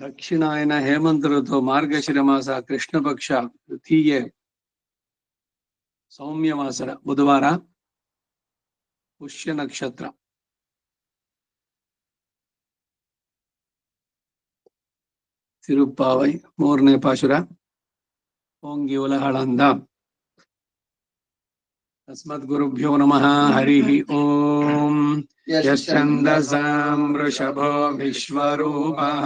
दक्षिणायन हेमंत ऋतु मार्गशिर मास कृष्ण पक्ष तृतीये सौम्यवासर बुधवार पुष्य नक्षत्र तिरुप्पावै मूरने पाशुर ओंगी उलहळंद अस्मद्गुरुभ्यो नमः हरिः ओम यश्चन्दसां वृषभो विश्वरूपः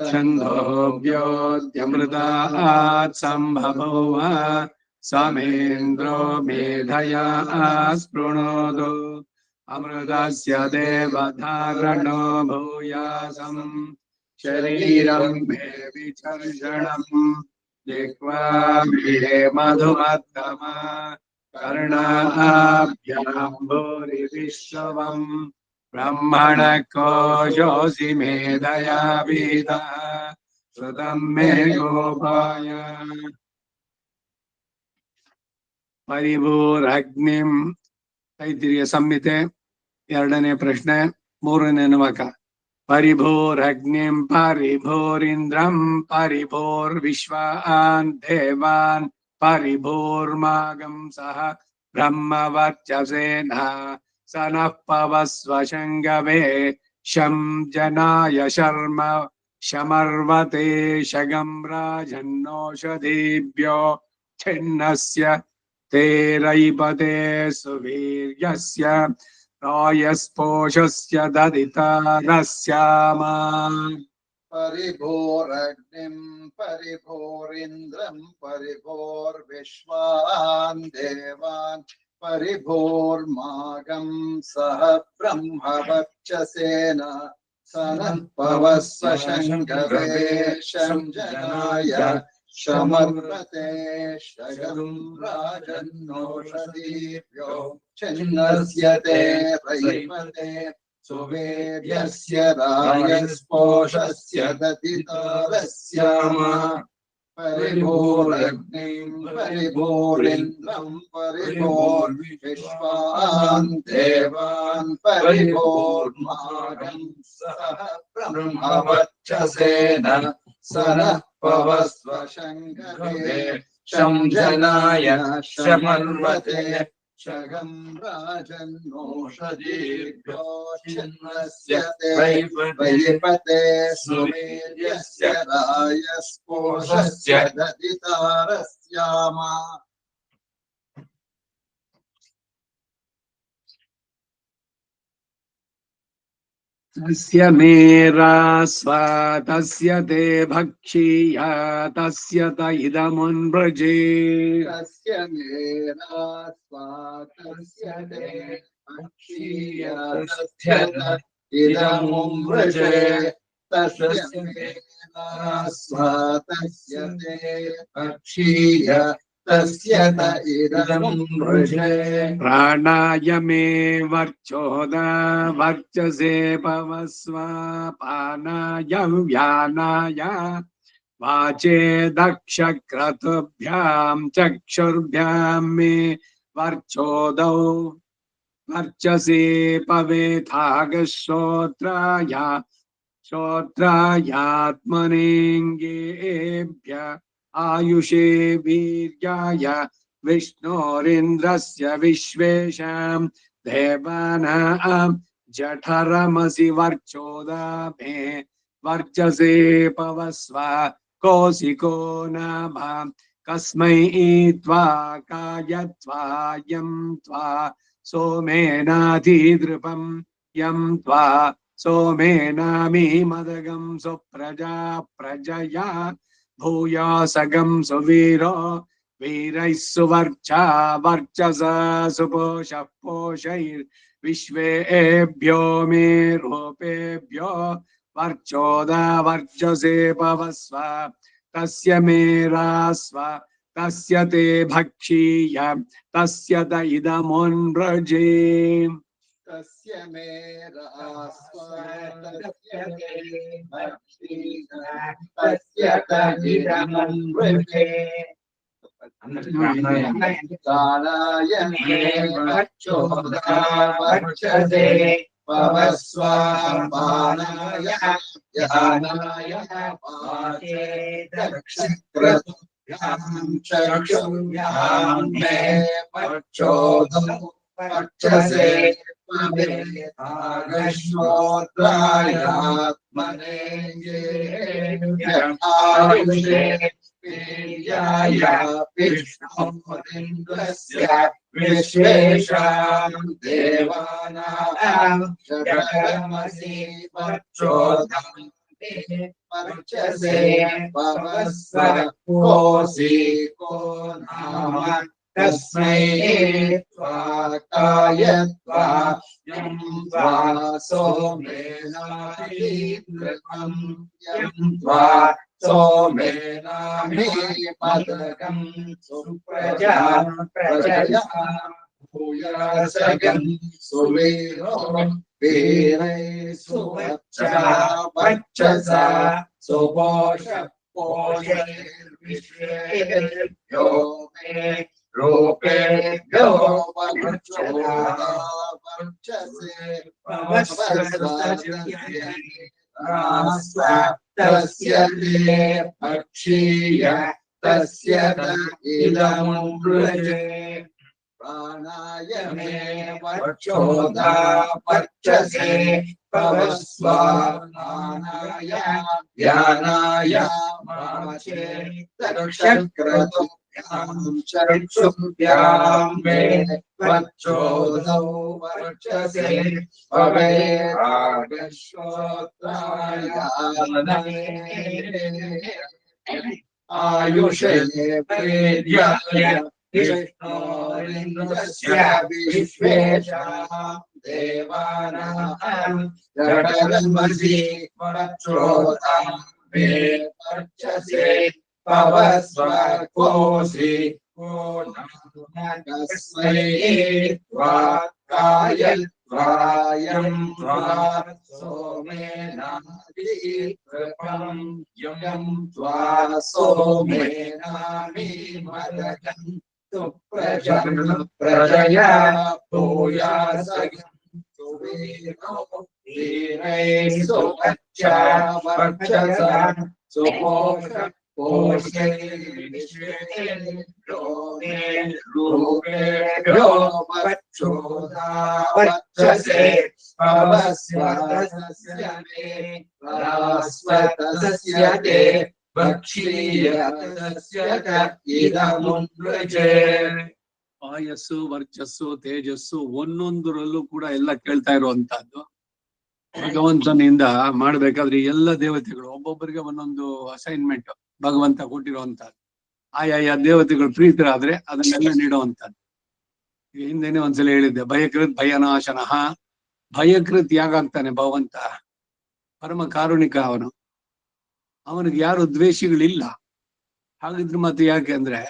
छन्दोऽव्योऽद्यमृतात् सम्भवो समेन्द्रो मेधया स्पृणोतु अमृतस्य देवधारणो भूयासम् शरीरं मे विचर्षणम् जिह्वा मे मधुमत्तमा कर्णाभ्यां भूरिविश्रवम् ब्रह्मणकोशोऽसि मेधया विहितः श्रुतं मे गोपाय परिभूरग्निं तैत्तिरीय संहिते ಎರಡನೇ ಪ್ರಶ್ನೆ ಮೂರನೇ ನವಕ परिभूरग्निं परिभूरिन्द्रं परिभूर्विश्वान् देवान् परिभूर्मागं सह ब्रह्मवर्चसेन स नः पवस्व शङ्गवे शं जनाय शर्म शमर्वते शगं राजन्नोषधीभ्यो छिन्नस्य ते रयिपते सुवीर्यस्य रायस्पोषस्य ददितारस्याम परिभूरग्निं परिभूरिन्द्रं परिभूर्विश्वान् देवान् परिभूर्मागं सह ब्रह्मवर्चसेन स नः पवस्व शङ्गवे शं जनाय शमर्वते शगं राजन्नोषधीभ्यो छिन्नस्य ते रयिपते सुवेद्यस्य रायस्पोषस्य ददितारस्याम परिभूरग्निं परिभूरिन्द्रं परिभूर्विश्वान् देवान् परिभूर्मागं सह ब्रह्मवर्चसेन स नः पवस्व शङ्गवे शं जनाय शमर्वते शगं राजन्नोषधीभ्यो छिन्नस्य ते रयिपते सुवीर्यस्य रायस्पोषस्य ददितारस्याम तस्य मेरास्वा तस्य ते भक्षीया तस्य त इदमुन्व्रजे तस्य मेरास्वा तस्य ते भक्षीया तस्य त इदमुन्व्रजे तस्य मेरास्वा तस्य ते भक्षीया तस्य त इदमुन्व्रजे प्राणायमे वर्चोदा वर्चसे पवस्व पानाय व्यानाय वाचे दक्षक्रतुभ्यां चक्षुर्भ्यां मे वर्चोदौ वर्चसे पवेथागश्रोत्राय श्रोत्रायात्मनेङ्गेभ्य आयुषे वीर्याय विष्णोरिन्द्रस्य विश्वेषां देवानां जठरमसि वर्चोदा मे वर्चसे पवस्व कौशिको नाभा कस्मै त्वा कायत्वा यं त्वा सोमेनाधिदृपं यं त्वा सोमेनामि मदगं सुप्रजा प्रजया भूयासगं सुवीरो वीरैः सुवर्चा वर्चसा सुपोषः पोषैर्विश्वेभ्यो मे रूपेभ्यो वर्चोदा वर्चसे पवस्व तस्य मेरास्व तस्य ते भक्षीय तस्य त इदमुन्व्रजे तस्य मेरास्वा तस्य ते भक्षीया तस्य त इदमुन्व्रजे कालाय मे वर्चोदा वर्चसे ಪವಸ್ವಾಪಾನಾಯ ಧ್ಯಾನಾಯ ವಾಚೇ ದಕ್ಷಕ್ರತುಭ್ಯಾಂ ಚಕ್ಷುಭ್ಯಾಂ ಮೇ ಪಕ್ಷೋದೌ ಪಕ್ಷಸೇ ಆಯುಷೇ वीर्याय विष्णुरिन्द्रस्य विश्वेषां देवानां जगमसि वर्चोदं वर्चसे पवस्वकोऽसि को नाम तस्मै त्वा यं त्वा सोमेनाभिमृतं यं त्वा सोमेनामि पदकं सुप्रजा प्रजया भूयासगं सुवीरो वीरै सुवच्चा वच्चसा सुपोष पोषैर्विश्वेभ्यो मे रूपेभ्यो वर्चसे तस्य ते भक्षीय तस्य इदमुपृजे प्राणाय मे वर्चोदा वर्चसे पवस्वानाय ध्यानाय वाचे दक्षक्रतुभ्यां चक्षुभ्यां मे वर्चोदौ वर्चसे पवेरागश्रोत्राय आयुषे वीर्याय विष्णुरिन्द्रस्य विश्वेषां देवानां जगमसि वर्चोदं मे वर्चसे पवस्वकोऽसि को तस्मै त्वा कायत्वायं त्वा सोमेनाभिकृतं यं त्वा सोमेनाभिमदकं प्रजया भूयासगं सुवीरो वीरै सुवच्चा वर्चसा सुपोष पोषैर्विश्वेभ्यो मे रूपेभ्यो वक्षोदा वक्षसे पवस्वतस्य मे रास्वतस्य ते भक्षीय तस्य इदमुपृजे ಆಯಸ್ಸು ವರ್ಚಸ್ಸು ತೇಜಸ್ಸು ಒಂದೊಂದರಲ್ಲೂ ಕೂಡ ಎಲ್ಲ ಕೇಳ್ತಾ ಇರುವಂತಹದ್ದು. ಭಗವಂತನಿಂದ ಮಾಡ್ಬೇಕಾದ್ರೆ ಎಲ್ಲ ದೇವತೆಗಳು ಒಬ್ಬೊಬ್ಬರಿಗೆ ಒಂದೊಂದು ಅಸೈನ್ಮೆಂಟ್ ಭಗವಂತ ಕೊಟ್ಟಿರುವಂತಹದ್ದು. ಆಯಾ ದೇವತೆಗಳು ಪ್ರೀತರಾದ್ರೆ ಅದನ್ನೆಲ್ಲ ನೀಡುವಂತಹದ್ದು. ಹಿಂದೆನೆ ಒಂದ್ಸಲ ಹೇಳಿದ್ದೆ, ಭಯಕೃತ್ ಭಯನಾಶನಃ. ಭಯಕೃತ್ ಯಾಗಾಗ್ತಾನೆ ಭಗವಂತ? ಪರಮ ಕಾರುಣಿಕ ಅವನು. ಅವನಿಗೆ ಯಾರು ದ್ವೇಷಿಗಳಿಲ್ಲ. ಹಾಗಿದ್ರೆ ಮತ್ತೆ ಯಾಕೆ ಅಂದ್ರೆ,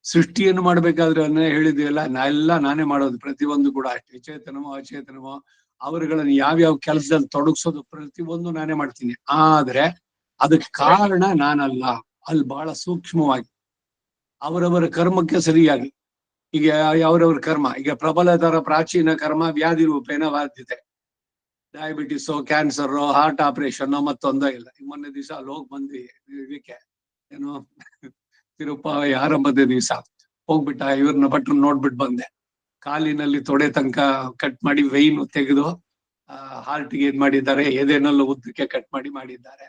ಸೃಷ್ಟಿಯನ್ನು ಮಾಡ್ಬೇಕಾದ್ರೆ ಹೇಳಿದ್ವಲ್ಲ, ನಾನೇ ಮಾಡೋದು ಪ್ರತಿಯೊಂದು ಕೂಡ ಅಷ್ಟೇ. ಚೇತನಮೋ ಅಚೇತನಮೋ ಅವರುಗಳನ್ನು ಯಾವ್ಯಾವ ಕೆಲಸದಲ್ಲಿ ತೊಡಗಿಸೋದು ಪ್ರತಿಯೊಂದು ನಾನೇ ಮಾಡ್ತೀನಿ. ಆದ್ರೆ ಅದಕ್ಕೆ ಕಾರಣ ನಾನಲ್ಲ. ಅಲ್ಲಿ ಬಹಳ ಸೂಕ್ಷ್ಮವಾಗಿ ಅವರವರ ಕರ್ಮಕ್ಕೆ ಸರಿಯಾಗಿ, ಈಗ ಅವರವರ ಕರ್ಮ, ಈಗ ಪ್ರಬಲತರ ಪ್ರಾಚೀನ ಕರ್ಮ ವ್ಯಾಧಿ ರೂಪೇಣ ಬಾಧ್ಯತೆ. ಡಯಾಬಿಟಿಸು, ಕ್ಯಾನ್ಸರ್, ಹಾರ್ಟ್ ಆಪರೇಷನ್ ಮತ್ತೊಂದೋ ಇಲ್ಲ. ಈಗ ಮೊನ್ನೆ ದಿವಸ ಅಲ್ಲಿ ಹೋಗಿ ಬಂದ್ವಿ ಇದಕ್ಕೆ, ಏನು ತಿರುಪಾಯಿ ಆರಂಭದ ದಿವಸ ಹೋಗ್ಬಿಟ್ಟ ಇವ್ರನ್ನ ಭಟ್ರು ನೋಡ್ಬಿಟ್ಟು ಬಂದೆ. ಕಾಲಿನಲ್ಲಿ ತೊಡೆ ತನಕ ಕಟ್ ಮಾಡಿ ವೈನ್ ತೆಗೆದು ಹಾರ್ಟ್ಗೆ ಏನ್ ಮಾಡಿದ್ದಾರೆ, ಎದೆನಲ್ಲೂ ಉದ್ದಕ್ಕೆ ಕಟ್ ಮಾಡಿದ್ದಾರೆ.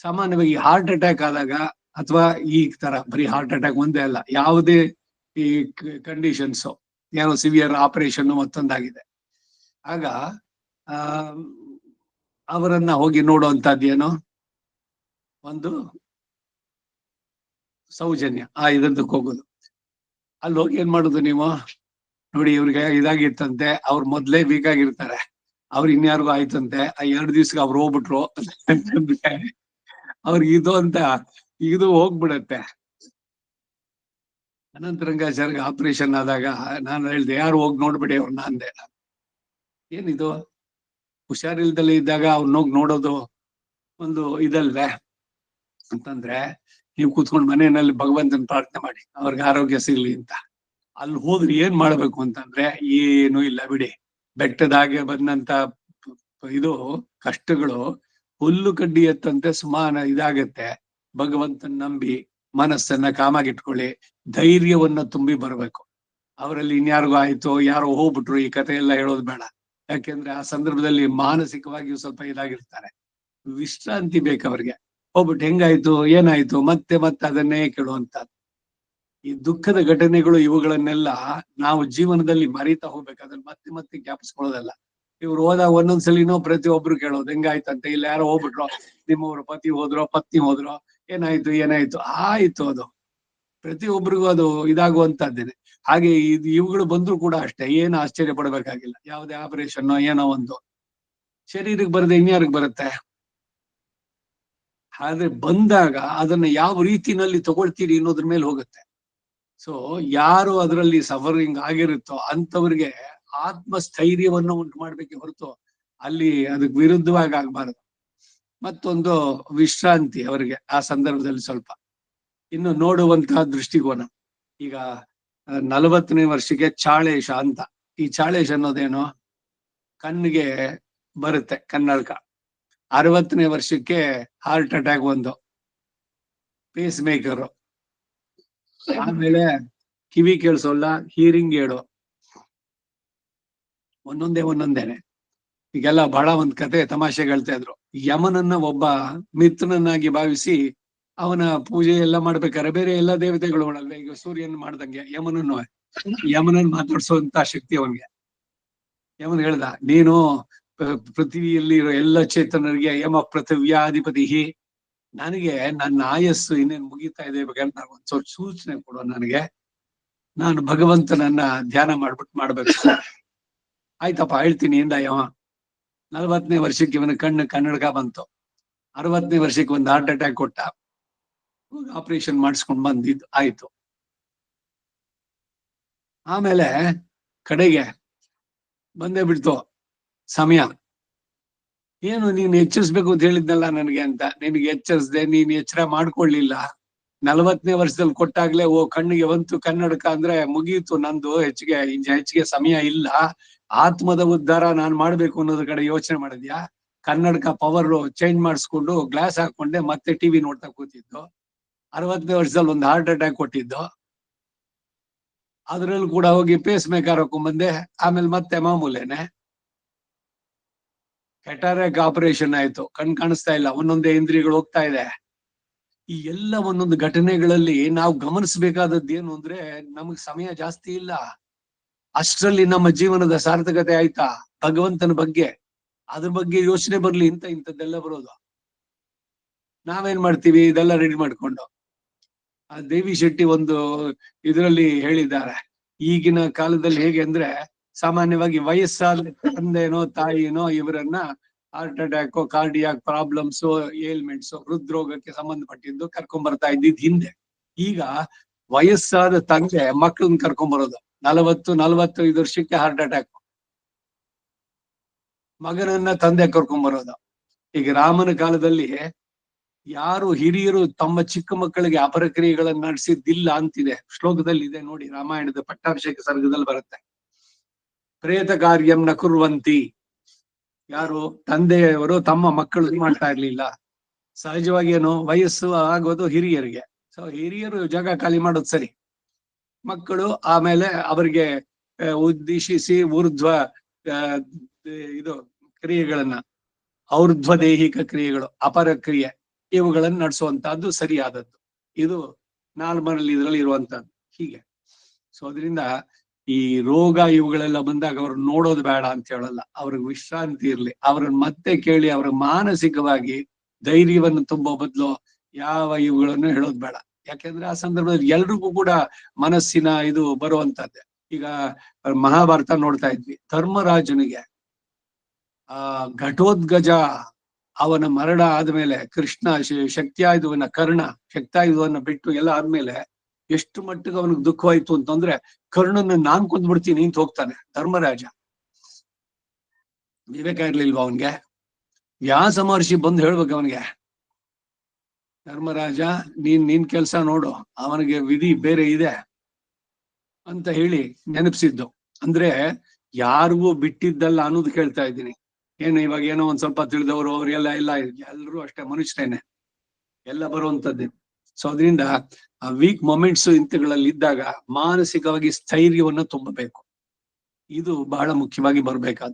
ಸಾಮಾನ್ಯವಾಗಿ ಹಾರ್ಟ್ ಅಟ್ಯಾಕ್ ಆದಾಗ, ಅಥವಾ ಈ ತರ ಬರೀ ಹಾರ್ಟ್ ಅಟ್ಯಾಕ್ ಒಂದೇ ಅಲ್ಲ, ಯಾವುದೇ ಈ ಕಂಡೀಷನ್ಸ್, ಏನೋ ಸಿವಿಯರ್ ಆಪರೇಷನ್ ಮತ್ತೊಂದಾಗಿದೆ, ಆಗ ಅವರನ್ನ ಹೋಗಿ ನೋಡುವಂತದ್ದೇನೋ ಒಂದು ಸೌಜನ್ಯ, ಇದಕ್ಕೆ ಹೋಗೋದು. ಅಲ್ಲಿ ಹೋಗಿ ಏನ್ ಮಾಡುದು ನೀವು ನೋಡಿ, ಇವ್ರಿಗೆ ಇದಾಗಿತ್ತಂತೆ, ಅವ್ರು ಮೊದ್ಲೇ ವೀಕ್ ಆಗಿರ್ತಾರೆ, ಅವ್ರು ಇನ್ಯಾರಿಗೂ ಆಯ್ತಂತೆ, ಆ 2 ದಿವ್ಸಕ್ಕೆ ಅವ್ರು ಹೋಗ್ಬಿಟ್ರು ಅವ್ರಿಗೆ ಇದು ಅಂತ ಇದು ಹೋಗ್ಬಿಡತ್ತೆ. ಅನಂತರಂಗಾಚಾರ್ಯ ಆಪರೇಷನ್ ಆದಾಗ ನಾನು ಹೇಳ್ದೆ, ಯಾರು ಹೋಗಿ ನೋಡ್ಬಿಡಿ ಅವ್ರನ್ನ ಅಂದೆ. ಏನಿದು ಹುಷಾರಿಲ್ದಲ್ಲೇ ಇದ್ದಾಗ ಅವ್ರನ್ನ ಹೋಗಿ ನೋಡೋದು ಒಂದು ಇದಲ್ವೇ ಅಂತಂದ್ರೆ, ನೀವು ಕೂತ್ಕೊಂಡು ಮನೆಯಲ್ಲಿ ಭಗವಂತನ ಪ್ರಾರ್ಥನೆ ಮಾಡಿ ಅವ್ರಿಗೆ ಆರೋಗ್ಯ ಸಿಗ್ಲಿ ಅಂತ. ಅಲ್ಲಿ ಹೋದ್ರೆ ಏನ್ ಮಾಡ್ಬೇಕು ಅಂತಂದ್ರೆ, ಏನೂ ಇಲ್ಲ ಬಿಡಿ, ಬೆಟ್ಟದ ಹಾಗೆ ಬಂದಂತ ಇದು ಕಷ್ಟಗಳು ಹುಲ್ಲು ಕಡ್ಡಿ ಎತ್ತಂತೆ ಸುಮಾನ ಇದಾಗತ್ತೆ. ಭಗವಂತನ ನಂಬಿ ಮನಸ್ಸನ್ನ ಕಾಮಾಗಿಟ್ಕೊಳ್ಳಿ, ಧೈರ್ಯವನ್ನ ತುಂಬಿ ಬರ್ಬೇಕು. ಅವರಲ್ಲಿ ಇನ್ಯಾರಿಗೂ ಆಯ್ತು, ಯಾರೋ ಹೋಗ್ಬಿಟ್ರು, ಈ ಕಥೆ ಎಲ್ಲ ಹೇಳೋದು ಬೇಡ. ಯಾಕೆಂದ್ರೆ ಆ ಸಂದರ್ಭದಲ್ಲಿ ಮಾನಸಿಕವಾಗಿಯೂ ಸ್ವಲ್ಪ ಇದಾಗಿರ್ತಾರೆ. ವಿಶ್ರಾಂತಿ ಬೇಕು ಅವ್ರಿಗೆ. ಹೋಗ್ಬಿಟ್ಟು ಹೆಂಗಾಯ್ತು ಏನಾಯ್ತು ಮತ್ತೆ ಮತ್ತೆ ಅದನ್ನೇ ಕೇಳುವಂತದ್ದು. ಈ ದುಃಖದ ಘಟನೆಗಳು ಇವುಗಳನ್ನೆಲ್ಲ ನಾವು ಜೀವನದಲ್ಲಿ ಮರೀತಾ ಹೋಗ್ಬೇಕು. ಅದನ್ನ ಮತ್ತೆ ಮತ್ತೆ ಜ್ಞಾಪಿಸ್ಕೊಳ್ಳೋದಲ್ಲ. ಇವ್ರು ಹೋದಾಗ ಒಂದೊಂದ್ಸಲಿನೋ ಪ್ರತಿಯೊಬ್ರು ಕೇಳೋದು ಹೆಂಗಾಯ್ತಂತೆ, ಇಲ್ಲ ಯಾರೋ ಹೋಗ್ಬಿಟ್ರು, ನಿಮ್ಮವ್ರ ಪತಿ ಹೋದ್ರೋ ಪತ್ನಿ ಹೋದ್ರೋ, ಏನಾಯ್ತು ಏನಾಯ್ತು, ಆಯ್ತು. ಅದು ಪ್ರತಿಯೊಬ್ಬರಿಗೂ ಅದು ಇದಾಗುವಂತದ್ದೇನೆ. ಹಾಗೆ ಇವುಗಳು ಬಂದ್ರು ಕೂಡ ಅಷ್ಟೇ, ಏನು ಆಶ್ಚರ್ಯ ಪಡ್ಬೇಕಾಗಿಲ್ಲ. ಯಾವುದೇ ಆಪರೇಷನ್ ಏನೋ ಒಂದು ಶರೀರಕ್ಕೆ ಬರದೆ ಇನ್ಯಾರಿಗೆ ಬರುತ್ತೆ. ಆದ್ರೆ ಬಂದಾಗ ಅದನ್ನ ಯಾವ ರೀತಿನಲ್ಲಿ ತಗೊಳ್ತೀರಿ ಅನ್ನೋದ್ರ ಮೇಲೆ ಹೋಗುತ್ತೆ. ಸೊ ಯಾರು ಅದರಲ್ಲಿ ಸಫರಿಂಗ್ ಆಗಿರುತ್ತೋ ಅಂತವ್ರಿಗೆ ಆತ್ಮಸ್ಥೈರ್ಯವನ್ನು ಉಂಟು ಮಾಡ್ಬೇಕೆ ಹೊರತು ಅಲ್ಲಿ ಅದಕ್ಕೆ ವಿರುದ್ಧವಾಗಿ ಆಗ್ಬಾರದು. ಮತ್ತೊಂದು ವಿಶ್ರಾಂತಿ ಅವರಿಗೆ ಆ ಸಂದರ್ಭದಲ್ಲಿ ಸ್ವಲ್ಪ ಇನ್ನು ನೋಡುವಂತಹ ದೃಷ್ಟಿಕೋನ. ಈಗ 40ನೇ ವರ್ಷಕ್ಕೆ ಚಾಳೇಶ ಅಂತ. ಈ ಚಾಳೇಶ ಅನ್ನೋದೇನು, ಕಣ್ಣಿಗೆ ಬರುತ್ತೆ ಕನ್ನಡಕ. 60ನೇ ವರ್ಷಕ್ಕೆ ಹಾರ್ಟ್ ಅಟ್ಯಾಕ್ ಒಂದು, ಪೇಸ್ ಮೇಕರು. ಆಮೇಲೆ ಕಿವಿ ಕೇಳಿಸೋಲ್ಲ, ಹೀರಿಂಗ್ ಏಡು, ಒಂದೊಂದೇನೆ. ಈಗೆಲ್ಲ ಬಹಳ ಒಂದ್ ಕತೆ ತಮಾಷೆ ಹೇಳ್ತಾ ಇದ್ರು. ಯಮನನ್ನ ಒಬ್ಬ ಮಿತ್ರನನ್ನಾಗಿ ಭಾವಿಸಿ ಅವನ ಪೂಜೆ ಎಲ್ಲ ಮಾಡ್ಬೇಕಾರೆ ಬೇರೆ ಎಲ್ಲ ದೇವತೆಗಳು ಮಾಡಲ್ವೇ, ಈಗ ಸೂರ್ಯನ್ ಮಾಡ್ದಂಗೆ ಯಮನನ್ನು ಮಾತಾಡ್ಸುವಂತ ಶಕ್ತಿ ಅವನ್ಗೆ. ಯಮನ್ ಹೇಳ್ದ, ನೀನು ಪೃಥ್ವಿಯಲ್ಲಿ ಇರೋ ಎಲ್ಲ ಚೇತನರಿಗೆ ಯಮ ಪೃಥಿವ್ಯಾಧಿಪತಿ, ನನಗೆ ನನ್ನ ಆಯಸ್ಸು ಇನ್ನೇನು ಮುಗಿತಾ ಇದೆ, ಬೇಕಂತ ಒಂದ್ ಸ್ವಲ್ಪ ಸೂಚನೆ ಕೊಡು ನನಗೆ, ನಾನು ಭಗವಂತನನ್ನ ಧ್ಯಾನ ಮಾಡ್ಬೇಕು. ಆಯ್ತಪ್ಪ ಹೇಳ್ತೀನಿ ಇಂದ ಯಮ. 40ನೇ ವರ್ಷಕ್ಕೆ ಇವನ ಕನ್ನಡಕ ಬಂತು. 60ನೇ ವರ್ಷಕ್ಕೆ ಒಂದು ಹಾರ್ಟ್ ಅಟ್ಯಾಕ್ ಕೊಟ್ಟ. ಆಪರೇಷನ್ ಮಾಡಿಸ್ಕೊಂಡ್ ಬಂದಿದ್ದು ಆಯ್ತು. ಆಮೇಲೆ ಕಡೆಗೆ ಬಂದೇ ಬಿಡ್ತು ಸಮಯ. ಏನು ನೀನ್ ಎಚ್ಚರಿಸ್ಬೇಕು ಅಂತ ಹೇಳಿದ್ನಲ್ಲ ನನಗೆ ಅಂತ, ನಿನಗೆ ಎಚ್ಚರಿಸ್ದೆ, ನೀನ್ ಎಚ್ಚರ ಮಾಡ್ಕೊಳ್ಳಿಲ್ಲ. 40ನೇ ವರ್ಷದಲ್ಲಿ ಕೊಟ್ಟಾಗ್ಲೇ ಕಣ್ಣಿಗೆ ಬಂತು ಕನ್ನಡಕ ಅಂದ್ರೆ ಮುಗೀತು ನಂದು, ಹೆಚ್ಚಿಗೆ ಸಮಯ ಇಲ್ಲ. ಆತ್ಮದ ಉದ್ಧಾರ ನಾನ್ ಮಾಡ್ಬೇಕು ಅನ್ನೋದ್ರ ಕಡೆ ಯೋಚನೆ ಮಾಡಿದ್ಯಾ. ಕನ್ನಡಕ ಪವರ್ ಚೇಂಜ್ ಮಾಡಿಸ್ಕೊಂಡು ಗ್ಲಾಸ್ ಹಾಕೊಂಡೆ ಮತ್ತೆ ಟಿವಿ ನೋಡ್ತಾ ಕೂತಿದ್ದು. 60ನೇ ವರ್ಷದಲ್ಲಿ ಒಂದು ಹಾರ್ಟ್ ಅಟ್ಯಾಕ್ ಕೊಟ್ಟಿದ್ದು. ಅದ್ರಲ್ಲಿ ಕೂಡ ಹೋಗಿ ಪೇಸ್ ಮೇಕರ್ ಹಾಕೊಂಡ್ಬಂದೆ. ಆಮೇಲೆ ಮತ್ತೆ ಮಾಮೂಲೇನೆ ಕೆಟಾರಾಕ್ ಆಪರೇಷನ್ ಆಯ್ತು, ಕಾಣಿಸ್ತಾ ಇಲ್ಲ, ಒಂದೊಂದೇ ಇಂದ್ರಿಯಗಳು ಹೋಗ್ತಾ ಇದೆ. ಈ ಎಲ್ಲ ಒಂದೊಂದು ಘಟನೆಗಳಲ್ಲಿ ನಾವು ಗಮನಿಸಬೇಕಾದದ್ದು ಏನು ಅಂದ್ರೆ, ನಮಗ್ ಸಮಯ ಜಾಸ್ತಿ ಇಲ್ಲ. ಅಷ್ಟರಲ್ಲಿ ನಮ್ಮ ಜೀವನದ ಸಾರ್ಥಕತೆ ಆಯ್ತಾ, ಭಗವಂತನ ಬಗ್ಗೆ ಅದ್ರ ಬಗ್ಗೆ ಯೋಚನೆ ಬರ್ಲಿ, ಇಂಥದ್ದೆಲ್ಲ ಬರೋದು. ನಾವೇನ್ ಮಾಡ್ತೀವಿ, ಇದೆಲ್ಲ ರೆಡಿ ಮಾಡ್ಕೊಂಡು. ಆ ದೇವಿ ಶೆಟ್ಟಿ ಒಂದು ಇದರಲ್ಲಿ ಹೇಳಿದ್ದಾರೆ, ಈಗಿನ ಕಾಲದಲ್ಲಿ ಹೇಗೆ ಅಂದ್ರೆ, ಸಾಮಾನ್ಯವಾಗಿ ವಯಸ್ಸಾದ ತಂದೆನೋ ತಾಯಿನೋ ಇವರನ್ನ heart attack, cardiac problems, ailments, ಹೃದ್ರೋಗಕ್ಕೆ ಸಂಬಂಧಪಟ್ಟಿದ್ದು ಕರ್ಕೊಂಡ್ ಬರ್ತಾ ಇದ್ದಿದ್ ಹಿಂದೆ. ಈಗ ವಯಸ್ಸಾದ ತಂದೆ ಮಕ್ಕಳನ್ನ ಕರ್ಕೊಂಡ್ ಬರೋದು. 40-45 ವರ್ಷಕ್ಕೆ ಹಾರ್ಟ್ ಅಟ್ಯಾಕ್, ಮಗನನ್ನ ತಂದೆ ಕರ್ಕೊಂಡ್ ಬರೋದು. ಈಗ ರಾಮನ ಕಾಲದಲ್ಲಿ ಯಾರು ಹಿರಿಯರು ತಮ್ಮ ಚಿಕ್ಕ ಮಕ್ಕಳಿಗೆ ಅಪರಕ್ರಿಯೆಗಳನ್ನ ನಡೆಸಿದ್ದಿಲ್ಲ ಅಂತಿದೆ, ಶ್ಲೋಕದಲ್ಲಿ ಇದೆ ನೋಡಿ, ರಾಮಾಯಣದ ಪಟ್ಟಾಭಿಷೇಕ ಸರ್ಗದಲ್ಲಿ ಬರುತ್ತೆ. ಪ್ರೇತ ಕಾರ್ಯಂ ನ ಕುರ್ವಂತಿ, ಯಾರು ತಂದೆಯವರು ತಮ್ಮ ಮಕ್ಕಳು ಮಾಡ್ತಾ ಇರ್ಲಿಲ್ಲ. ಸಹಜವಾಗಿ ಏನು, ವಯಸ್ಸು ಆಗೋದು ಹಿರಿಯರಿಗೆ. ಸೊ ಹಿರಿಯರು ಜಾಗ ಖಾಲಿ ಮಾಡೋದು ಸರಿ, ಮಕ್ಕಳು ಆಮೇಲೆ ಅವರಿಗೆ ಉದ್ದೇಶಿಸಿ ಊರ್ಧ್ವ ಇದು ಕ್ರಿಯೆಗಳನ್ನ, ಔರ್ಧ್ವ ದೈಹಿಕ ಕ್ರಿಯೆಗಳು, ಅಪರ ಕ್ರಿಯೆ, ಇವುಗಳನ್ನು ನಡೆಸುವಂತಹದ್ದು ಸರಿಯಾದದ್ದು. ಇದು ನಾರ್ಮಲ್ ಇದರಲ್ಲಿ ಇರುವಂತಹದ್ದು ಹೀಗೆ. ಸೊ ಅದರಿಂದ ಈ ರೋಗ ಇವುಗಳೆಲ್ಲ ಬಂದಾಗ ಅವ್ರು ನೋಡೋದು ಬೇಡ ಅಂತ ಹೇಳಲ್ಲ, ಅವ್ರಿಗೆ ವಿಶ್ರಾಂತಿ ಇರ್ಲಿ. ಅವ್ರನ್ನ ಮತ್ತೆ ಕೇಳಿ ಅವ್ರ ಮಾನಸಿಕವಾಗಿ ಧೈರ್ಯವನ್ನು ತುಂಬೋ ಬದಲು ಯಾವ ಇವುಗಳನ್ನು ಹೇಳೋದು ಬೇಡ. ಯಾಕೆಂದ್ರೆ ಆ ಸಂದರ್ಭದಲ್ಲಿ ಎಲ್ರಿಗೂ ಕೂಡ ಮನಸ್ಸಿನ ಇದು ಬರುವಂತದ್ದೇ. ಈಗ ಮಹಾಭಾರತ ನೋಡ್ತಾ ಇದ್ವಿ, ಧರ್ಮರಾಜನಿಗೆ ಘಟೋದ್ಗಜ ಅವನ ಮರಣ ಆದ್ಮೇಲೆ ಕೃಷ್ಣ ಶಕ್ತಿಯಾಯುಧವನ್ನ, ಕರ್ಣ ಶಕ್ತಿಯಾಯುಧವನ್ನ ಬಿಟ್ಟು ಎಲ್ಲ ಆದ್ಮೇಲೆ ಎಷ್ಟು ಮಟ್ಟಿಗೆ ಅವನಿಗೆ ದುಃಖವಾಯ್ತು ಅಂತಂದ್ರೆ, ಕರ್ಣನ ನಾನ್ ಕೊಂದ್ಬಿಡ್ತೀನಿ ಅಂತ ಹೋಗ್ತಾನೆ ಧರ್ಮರಾಜ. ವಿವೇಕ ಇರ್ಲಿಲ್ವಾ ಅವನ್ಗೆ? ವ್ಯಾಸ ಮಹರ್ಷಿ ಬಂದು ಹೇಳ್ಬೇಕು ಅವನಿಗೆ, ಧರ್ಮರಾಜ ನಿನ್ ಕೆಲ್ಸ ನೋಡು, ಅವನಿಗೆ ವಿಧಿ ಬೇರೆ ಇದೆ ಅಂತ ಹೇಳಿ ನೆನಪಿಸಿದ್ದು. ಅಂದ್ರೆ ಯಾರಿಗೂ ಬಿಟ್ಟಿದ್ದಲ್ಲ ಅನ್ನೋದು ಕೇಳ್ತಾ ಇದ್ದೀನಿ. ಏನು ಇವಾಗ ಏನೋ ಒಂದ್ ಸ್ವಲ್ಪ ತಿಳಿದವರು ಅವ್ರಿಗೆಲ್ಲ ಎಲ್ಲರೂ ಅಷ್ಟೇ ಮನುಷ್ಯರೇನೆ, ಎಲ್ಲ ಬರುವಂತದ್ದೇ. ಸೊ ಅದರಿಂದ ಆ ವೀಕ್ ಮೊಮೆಂಟ್ಸ್ ಇಂಥಗಳಲ್ಲಿ ಇದ್ದಾಗ ಮಾನಸಿಕವಾಗಿ ಸ್ಥೈರ್ಯವನ್ನು ತುಂಬಬೇಕು. ಇದು ಬಹಳ ಮುಖ್ಯವಾಗಿ ಬರ್ಬೇಕಾದ.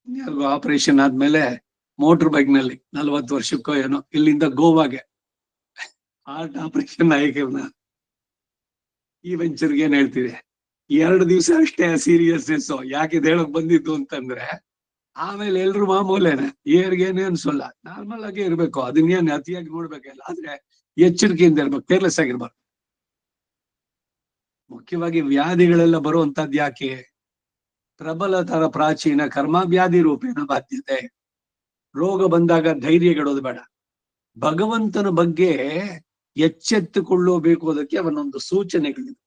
ಯಾರಿಗೂ ಆಪರೇಷನ್ ಆದ್ಮೇಲೆ ಮೋಟರ್ ಬೈಕ್ ನಲ್ಲಿ 40 ವರ್ಷಕ್ಕೋ ಏನೋ ಇಲ್ಲಿಂದ ಗೋವಾಗೆ ಹಾರ್ಟ್ ಆಪರೇಷನ್ ಆಯ್ಕೆನ ಈ ವೆಂಚರ್ಗೆ ಏನ್ ಹೇಳ್ತೀರಿ, 2 ದಿವಸ ಅಷ್ಟೇ ಸೀರಿಯಸ್ನೆಸ್. ಯಾಕೆ ಇದು ಹೇಳಕ್ ಬಂದಿದ್ದು ಅಂತಂದ್ರೆ ಆಮೇಲೆ ಎಲ್ರು ಮಾಮೂಲೇನೆ, ಏರ್ಗೇನೆ ಅನ್ಸಲ್ಲ, ನಾರ್ಮಲ್ ಆಗೇ ಇರ್ಬೇಕು. ಅದನ್ನೇನ್ ಅತಿಯಾಗಿ ನೋಡ್ಬೇಕಲ್ಲ, ಆದ್ರೆ ಎಚ್ಚರಿಕೆಯಿಂದ ಇರ್ಬೇಕು, ಕೇರ್ಲೆಸ್ ಆಗಿರ್ಬಾರ್ದು. ಮುಖ್ಯವಾಗಿ ವ್ಯಾಧಿಗಳೆಲ್ಲ ಬರುವಂತದ್ದು ಯಾಕೆ? ಪ್ರಬಲತರ ಪ್ರಾಚೀನ ಕರ್ಮವ್ಯಾಧಿ ರೂಪೇಣ ಬಾಧ್ಯತೆ. ರೋಗ ಬಂದಾಗ ಧೈರ್ಯಗೆಡೋದು ಬೇಡ. ಭಗವಂತನ ಬಗ್ಗೆ ಎಚ್ಚೆತ್ತುಕೊಳ್ಳಬೇಕು. ಅದಕ್ಕೆ ಅವನೊಂದು ಸೂಚನೆಗಳಿದೆ.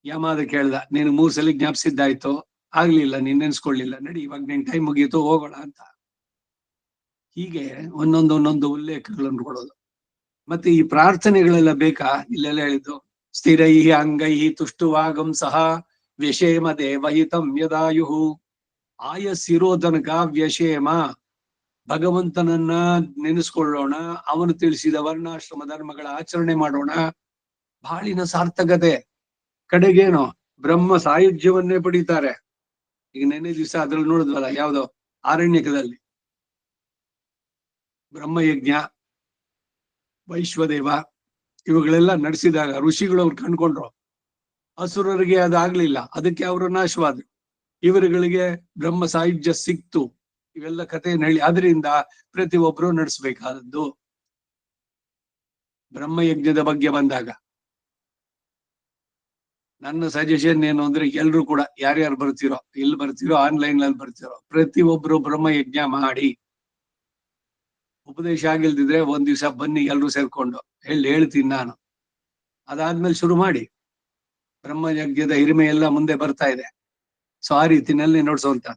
ಯಮಾದ ಕೇಳ್ದ, ನೀನು 3 ಸಲ ಜ್ಞಾಪಿಸಿದ್ದಾಯ್ತು, ಆಗ್ಲಿಲ್ಲ, ನೀನ್ ನೆನ್ಸ್ಕೊಳ್ಳಿಲ್ಲ, ನಡಿ ಇವಾಗ ನಿನ್ ಟೈಮ್ ಮುಗೀತು, ಹೋಗೋಣ ಅಂತ. ಹೀಗೆ ಒಂದೊಂದು ಉಲ್ಲೇಖಗಳನ್ನು ಕೊಡೋದು. ಮತ್ತೆ ಈ ಪ್ರಾರ್ಥನೆಗಳೆಲ್ಲ ಬೇಕಾ? ಇಲ್ಲೆಲ್ಲ ಹೇಳಿದ್ದು ಸ್ಥಿರೈ ಅಂಗೈ ತುಷ್ಟುವಾಗಂ ಸಹ ವ್ಯಷೇಮ ದೇವಹಿತಂ ಯದಾಯುಹು. ಆಯಸ್ಸಿರೋ ತನಕ ವ್ಯಷೇಮ, ಭಗವಂತನನ್ನ ನೆನೆಸ್ಕೊಳ್ಳೋಣ, ಅವನು ತಿಳಿಸಿದ ವರ್ಣಾಶ್ರಮ ಧರ್ಮಗಳ ಆಚರಣೆ ಮಾಡೋಣ, ಬಾಳಿನ ಸಾರ್ಥಕತೆ. ಕಡೆಗೇನೋ ಬ್ರಹ್ಮ ಸಾಯುಜ್ಯವನ್ನೇ ಪಡಿತಾರೆ. ಈಗ ನೆನ್ನೆ ದಿವಸ ಅದ್ರಲ್ಲಿ ನೋಡಿದ್ವಲ್ಲ, ಯಾವ್ದೋ ಆರಣ್ಯಕದಲ್ಲಿ ಬ್ರಹ್ಮಯಜ್ಞ, ವೈಶ್ವದೇವ ಇವುಗಳೆಲ್ಲ ನಡೆಸಿದಾಗ ಋಷಿಗಳು ಅವ್ರು ಕಂಡ್ಕೊಂಡ್ರು. ಅಸುರರಿಗೆ ಅದಾಗ್ಲಿಲ್ಲ, ಅದಕ್ಕೆ ಅವರು ನಾಶವಾದ್ರು. ಇವರುಗಳಿಗೆ ಬ್ರಹ್ಮ ಸಾಯುಜ್ಯ ಸಿಕ್ತು. ಇವೆಲ್ಲ ಕಥೆಯನ್ನು ಹೇಳಿ, ಅದರಿಂದ ಪ್ರತಿಯೊಬ್ಬರು ನಡೆಸಬೇಕಾದದ್ದು. ಬ್ರಹ್ಮಯಜ್ಞದ ಬಗ್ಗೆ ಬಂದಾಗ ನನ್ನ ಸಜೆಷನ್ ಏನು ಅಂದ್ರೆ, ಎಲ್ರು ಕೂಡ ಯಾರ್ಯಾರು ಬರ್ತಿರೋ, ಇಲ್ಲಿ ಬರ್ತಿರೋ, ಆನ್ಲೈನ್ ನಲ್ಲಿ ಬರ್ತಿರೋ, ಪ್ರತಿಯೊಬ್ರು ಬ್ರಹ್ಮಯಜ್ಞ ಮಾಡಿ. ಉಪದೇಶ ಆಗಿಲ್ದಿದ್ರೆ ಒಂದ್ ದಿವಸ ಬನ್ನಿ ಎಲ್ರು ಸೇರ್ಕೊಂಡು ಹೇಳ್ತೀನಿ ನಾನು. ಅದಾದ್ಮೇಲೆ ಶುರು ಮಾಡಿ. ಬ್ರಹ್ಮಯಜ್ಞದ ಹಿರಿಮೆ ಎಲ್ಲ ಮುಂದೆ ಬರ್ತಾ ಇದೆ. ಸೊ ಆ ರೀತಿನಲ್ಲಿ ನೋಡ್ಸೋಂತ.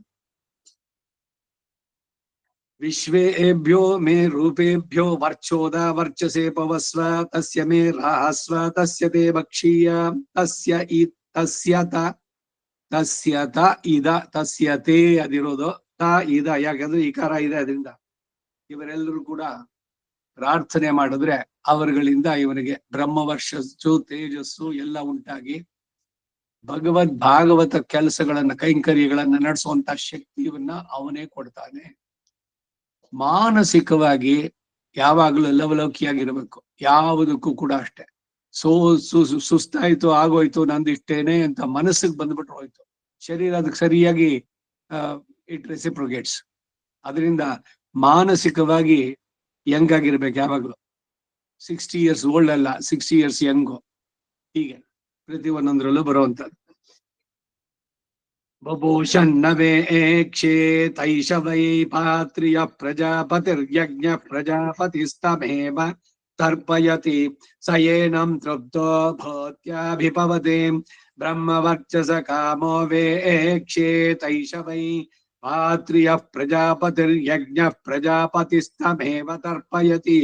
ವಿಶ್ವೇಭ್ಯೋ ಮೇ ರೂಪೇಭ್ಯೋ ವರ್ಚೋದ ವರ್ಚಸೆ ಪವಸ್ವ ತಸ್ಯ ಮೇ ರಾಹಸ್ವ ತಸ್ಯ ತೇ ಭಕ್ಷೀಯ ತಸ್ಯ ತೇ ಅದಿರೋದು ತ ಇದ, ಯಾಕಂದ್ರೆ ಇಕಾರ ಇದೆ. ಅದರಿಂದ ಇವರೆಲ್ಲರೂ ಕೂಡ ಪ್ರಾರ್ಥನೆ ಮಾಡಿದ್ರೆ ಅವರುಗಳಿಂದ ಇವನಿಗೆ ಬ್ರಹ್ಮವರ್ಷಸ್ಸು ತೇಜಸ್ಸು ಎಲ್ಲ ಉಂಟಾಗಿ ಭಗವದ್ ಭಾಗವತ ಕೆಲಸಗಳನ್ನ ಕೈಂಕರ್ಯಗಳನ್ನ ನಡೆಸುವಂತ ಶಕ್ತಿಯನ್ನ ಅವನೇ ಕೊಡ್ತಾನೆ. ಮಾನಸಿಕವಾಗಿ ಯಾವಾಗಲೂ ಲವಲೌಕಿಯಾಗಿರ್ಬೇಕು, ಯಾವುದಕ್ಕೂ ಕೂಡ ಅಷ್ಟೇ. ಸುಸ್ತಾಯ್ತು, ಆಗೋಯ್ತು, ನಂದಿಷ್ಟೇನೆ ಅಂತ ಮನಸ್ಸಿಗೆ ಬಂದ್ಬಿಟ್ರೆ ಹೋಯ್ತು, ಶರೀರ ಅದಕ್ಕೆ ಸರಿಯಾಗಿ ಇಟ್ ರೆಸಿಪ್ರೊಗೇಟ್ಸ್. ಅದರಿಂದ ಮಾನಸಿಕವಾಗಿ ಯಂಗ್ ಆಗಿರ್ಬೇಕು ಯಾವಾಗ್ಲೂ. 60 years ಓಲ್ಡ್ ಅಲ್ಲ, 60 years ಯಂಗು. ಹೀಗೆ ಪ್ರತಿ ಒಂದೊಂದ್ರಲ್ಲೂ ಬರುವಂತದ್ದು. ಬಭೂಷನ್ನವೇ ಕ್ಷೇತೈಷ ವೈ ಪಾತ್ರಿಯ ಪ್ರಜಾಪತಿರ್ಯಜ್ಞ ಪ್ರಜಾಪತಿಸ್ತಮೇವ ತರ್ಪಯತಿ ಸಯೇನಂ ತೃಪ್ತೋ ಭೂತ್ಯಾಭಿಪವತೆ ಬ್ರಹ್ಮವರ್ಚಸ ಕಾಮೋ ವೇ ಕ್ಷೇತೈಷ ವೈ ಪಾತ್ರಿಯ ಪ್ರಜಾಪತಿರ್ಯಜ್ಞ ಪ್ರಜಾಪತಿಸ್ತಮೇವ ತರ್ಪಯತಿ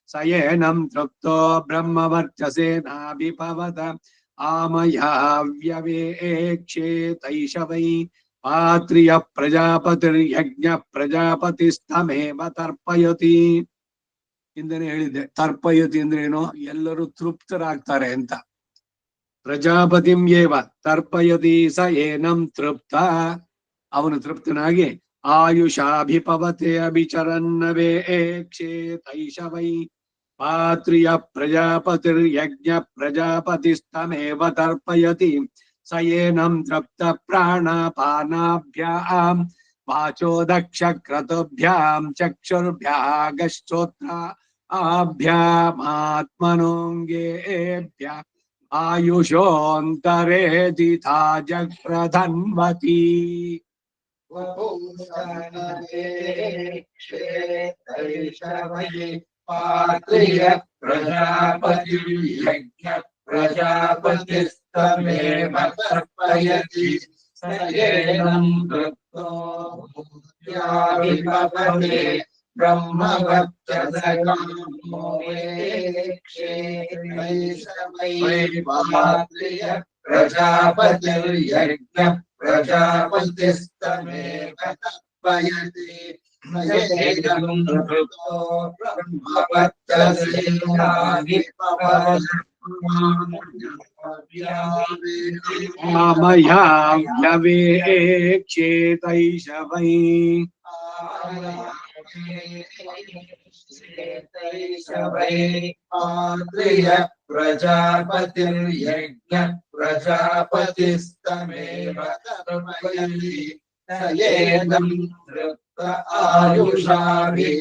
ಸಯೇನಂ ತೃಪ್ತೋ ಬ್ರಹ್ಮವರ್ಚಸೇನಾಭಿಪವತ ಆಮಯಾವ್ಯವೇಕ್ಷೇತೈಷ ವೈ ಪಾತ್ರಿಯ ಪ್ರಜಾಪತಿರ್ಯಜ್ಞ ಪ್ರಜಾಪತಿಸ್ತಮೇವ ತರ್ಪಯತಿ. ಹಿಂದೆನೆ ಹೇಳಿದ್ದೆ, ತರ್ಪಯತಿ ಅಂದ್ರೆ ಏನು? ಎಲ್ಲರೂ ತೃಪ್ತರಾಗ್ತಾರೆ ಅಂತ. ಪ್ರಜಾಪತಿಂ ಏವ ತರ್ಪಯತಿ ಸ ಏನಂ ತೃಪ್ತ, ಅವನು ತೃಪ್ತನಾಗಿ ಆಯುಷಾಭಿಪವತೆ ಅಭಿಚರನ್ನವೇ ಕ್ಷೇತೈಷ ವೈ ಪಾತ್ರಿಯ ಪ್ರಜಾಪತಿರ್ಯಜ್ಞ ಪ್ರಜಾಪತಿಸ್ತಮೇವ ತರ್ಪಯತಿ ಸಯೇನಂ ತೃಪ್ತ ಪ್ರಾಣಾಪಾನಾಭ್ಯಾಂ ವಾಚೋ ದಕ್ಷ ಕ್ರತುಭ್ಯಾಂ ಚಕ್ಷುರ್ಭ್ಯಾಗಶ್ಚೋತ್ರ ಆಭ್ಯಾಮಾತ್ಮನೋಂಗೇಭ್ಯ ಆಯುಷೋಂತರೇ ದಿತಾ ಜಗ್ರಧನ್ವತಿ. ಪಾತ್ರಿಯ ಪ್ರಜಾಪತಿರ್ಯಜ್ಞ ಪ್ರಜಾಪತಿಸ್ತಮೇವ ತರ್ಪಯತಿ ಸಯೇನಂ ತೃಪ್ತೋ ಭೂತ್ಯಾಭಿಪವತೆ ಬ್ರಹ್ಮವರ್ಚಸ ಕಾಮೋ ವೇ ಕ್ಷೇತೈಷ ವೈ ಪಾತ್ರಿಯ प्रजापतिर्यज्ञ प्रजापतिस्तमेव तर्पयति नयेदं वृतो मया व्यवेक्षेतैष वै प्रजापतिर्यज्ञ प्रजापतिस्तमेव तर्पयति नयेदं वृत्त आयुषाभिभवते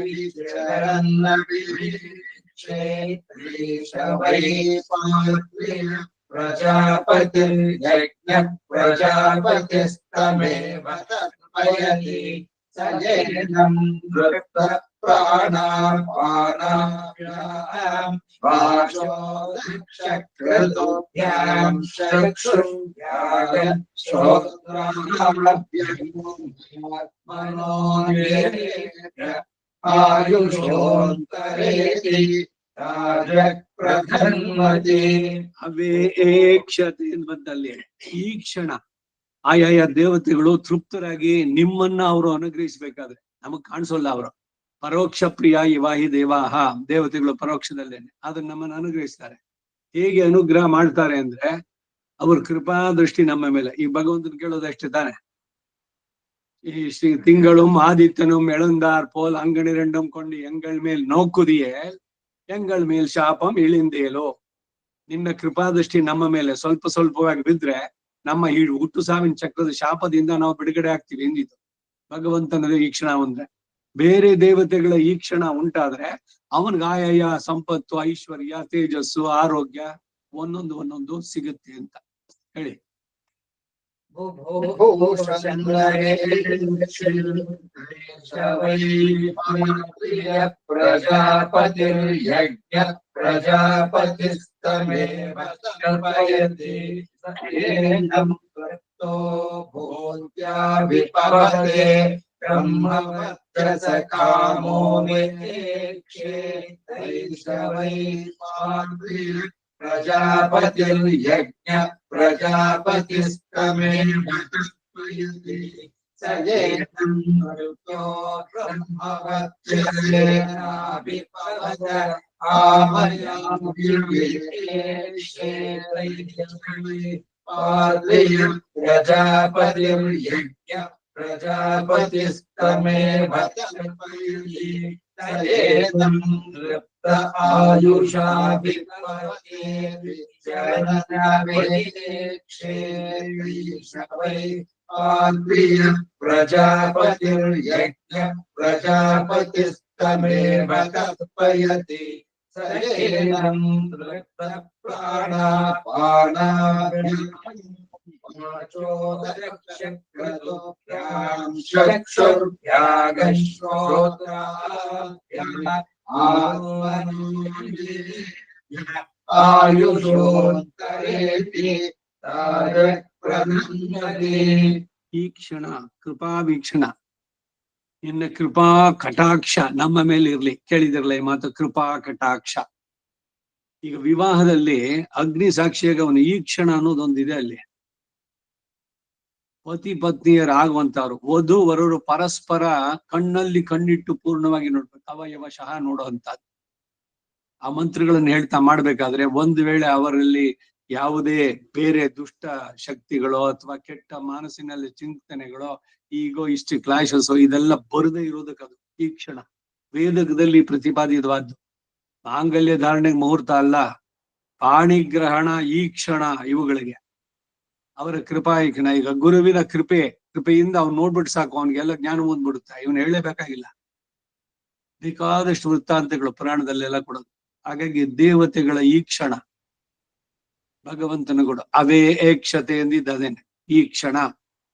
विचरन्नभिषेत्रीश वै पात्रिय प्रजापतिर्यज्ञ प्रजापतिस्तमेव तर्पयति सयेनं वृत्त प्राणापानाभ्यां वाचो दक्षक्रतुभ्यां चक्षुर्भ्यां श्रोत्राभ्यात्मनोन्वेद्य आयुषोऽन्तरेति प्रधन्वति ಅವೇಕ್ಷತೆ ಬಂದಲ್ಲಿ ಈ ಕ್ಷಣ ಆಯಾಯ ದೇವತೆಗಳು ತೃಪ್ತರಾಗಿ ನಿಮ್ಮನ್ನ ಅವರು ಅನುಗ್ರಹಿಸ್ಬೇಕಾದ್ರೆ ನಮಗ್ ಕಾಣಿಸೋಲ್ಲ ಅವರು ಪರೋಕ್ಷ ಪ್ರಿಯ ಇವಾಹಿ ದೇವಾಹ ದೇವತೆಗಳು ಪರೋಕ್ಷದಲ್ಲೇನೆ ಅದನ್ನ ನಮ್ಮನ್ನು ಅನುಗ್ರಹಿಸ್ತಾರೆ. ಹೇಗೆ ಅನುಗ್ರಹ ಮಾಡ್ತಾರೆ ಅಂದ್ರೆ ಅವ್ರ ಕೃಪಾ ದೃಷ್ಟಿ ನಮ್ಮ ಮೇಲೆ. ಈ ಭಗವಂತನ ಕೇಳೋದಷ್ಟೇ ತಾನೆ. ಈ ಶ್ರೀ ತಿಂಗಳು ಆದಿತ್ಯನು ಎಳಂದಾರ್ ಪೋಲ್ ಅಂಗಣಿರಂಡಂ ಕೊಂಡು ಎಂಗಳ ಮೇಲ್ ನೋಕುದಿಯೇ ಎಂಗಳ ಮೇಲ್ ಶಾಪಂ ಇಳಿಂದೇಲೋ. ನಿನ್ನ ಕೃಪಾದೃಷ್ಟಿ ನಮ್ಮ ಮೇಲೆ ಸ್ವಲ್ಪ ಸ್ವಲ್ಪವಾಗಿ ಬಿದ್ರೆ ನಮ್ಮ ಈ ಹುಟ್ಟು ಸಾವಿನ ಚಕ್ರದ ಶಾಪದಿಂದ ನಾವು ಬಿಡುಗಡೆ ಆಗ್ತೀವಿ ಎಂದಿದ್ದು ಭಗವಂತನದ ಈ ಕ್ಷಣ ಅಂದ್ರೆ. ಬೇರೆ ದೇವತೆಗಳ ಈ ಕ್ಷಣ ಉಂಟಾದ್ರೆ ಅವನ್ಗೆ ಆಯಾಯ ಸಂಪತ್ತು, ಐಶ್ವರ್ಯ, ತೇಜಸ್ಸು, ಆರೋಗ್ಯ ಒಂದೊಂದು ಸಿಗುತ್ತೆ ಅಂತ ಹೇಳಿ. ಪ್ರಜಾಪತಿರ್ಯಜ್ಞ ಪ್ರಜಾಪತಿಸ್ತಮೇವ ತರ್ಪಯತಿ ಸಯೇನಂ ವೃತ್ತೋ ಭೂತ್ಯಾಭಿಪವತೆ ಬ್ರಹ್ಮವರ್ಚಸ ಕಾಮೋ ಮೇಕ್ಷೇತೈಷ ವೈ ಪಾತ್ರಿಯ प्रजापतिर्यज्ञ प्रजापतिस्तमेव तर्पयति सयेनं वृतो ब्रह्मवच्चसेनाभिपवत पात्रिय प्रजापतिर्यज्ञ प्रजापतिस्तमेव तर्पयति सयेनं वृत्त आयुषाभिभवते विचरन्नभिषेत्रीश वै पात्रिय प्रजापतिर्यज्ञ प्रजापतिस्तमेव तर्पयति सयेनं वृत्त प्राणापानाभ्यां चक्षुर्भ्यां श्रोत्राभ्याम् आयुषोऽन्तरेति प्रधन्वति. ಈ ಕ್ಷಣ ಕೃಪಾ ವೀಕ್ಷಣ, ಇನ್ನ ಕೃಪಾ ಕಟಾಕ್ಷ ನಮ್ಮ ಮೇಲೆ ಇರ್ಲಿ. ಕೇಳಿದಿರಲ್ಲ ಈ ಮಾತು, ಕೃಪಾ ಕಟಾಕ್ಷ. ಈಗ ವಿವಾಹದಲ್ಲಿ ಅಗ್ನಿ ಸಾಕ್ಷಿಯಾಗಿ ಅವನು ಈ ಕ್ಷಣ ಅನ್ನೋದೊಂದಿದೆ ಅಲ್ಲಿ. ಪತಿ ಪತ್ನಿಯರಾಗುವಂತವ್ರು, ವಧು ವರರು ಪರಸ್ಪರ ಕಣ್ಣಲ್ಲಿ ಕಣ್ಣಿಟ್ಟು ಪೂರ್ಣವಾಗಿ ನೋಡ್ಬೇಕು, ಅವಯವಶಃ ನೋಡುವಂತದ್ದು. ಆ ಮಂತ್ರಗಳನ್ನು ಹೇಳ್ತಾ ಮಾಡ್ಬೇಕಾದ್ರೆ ಒಂದು ವೇಳೆ ಅವರಲ್ಲಿ ಯಾವುದೇ ಬೇರೆ ದುಷ್ಟ ಶಕ್ತಿಗಳೋ ಅಥವಾ ಕೆಟ್ಟ ಮನಸ್ಸಿನಲ್ಲಿ ಚಿಂತನೆಗಳೋ, ಈಗೋ ಇಷ್ಟು ಕ್ಲಾಶಸ್ ಇದೆಲ್ಲ ಬರದೇ ಇರೋದಕ್ಕದು ಈ ಕ್ಷಣ ವೇದಕದಲ್ಲಿ ಪ್ರತಿಪಾದಿತವಾದ್ದು. ಮಾಂಗಲ್ಯ ಧಾರಣೆಗೆ ಮುಹೂರ್ತ ಅಲ್ಲ, ಪಾಣಿಗ್ರಹಣ ಈ ಕ್ಷಣ ಇವುಗಳಿಗೆ ಅವರ ಕೃಪಾ ಈ ಕ್ಷಣ. ಈಗ ಗುರುವಿನ ಕೃಪೆಯಿಂದ ಅವ್ನು ನೋಡ್ಬಿಟ್ಟು ಸಾಕು, ಅವನಿಗೆಲ್ಲ ಜ್ಞಾನ ಬಂದ್ಬಿಡುತ್ತೆ, ಇವನು ಹೇಳಬೇಕಾಗಿಲ್ಲ. ಬೇಕಾದಷ್ಟು ವೃತ್ತಾಂತಗಳು ಪುರಾಣದಲ್ಲೆಲ್ಲ ಕೊಡೋದು. ಹಾಗಾಗಿ ದೇವತೆಗಳ ಈ ಕ್ಷಣ ಭಗವಂತನ ಕೂಡ ಅವೇ ಏಕ್ಷತೆ ಎಂದಿದ್ದೇನೆ. ಈ ಕ್ಷಣ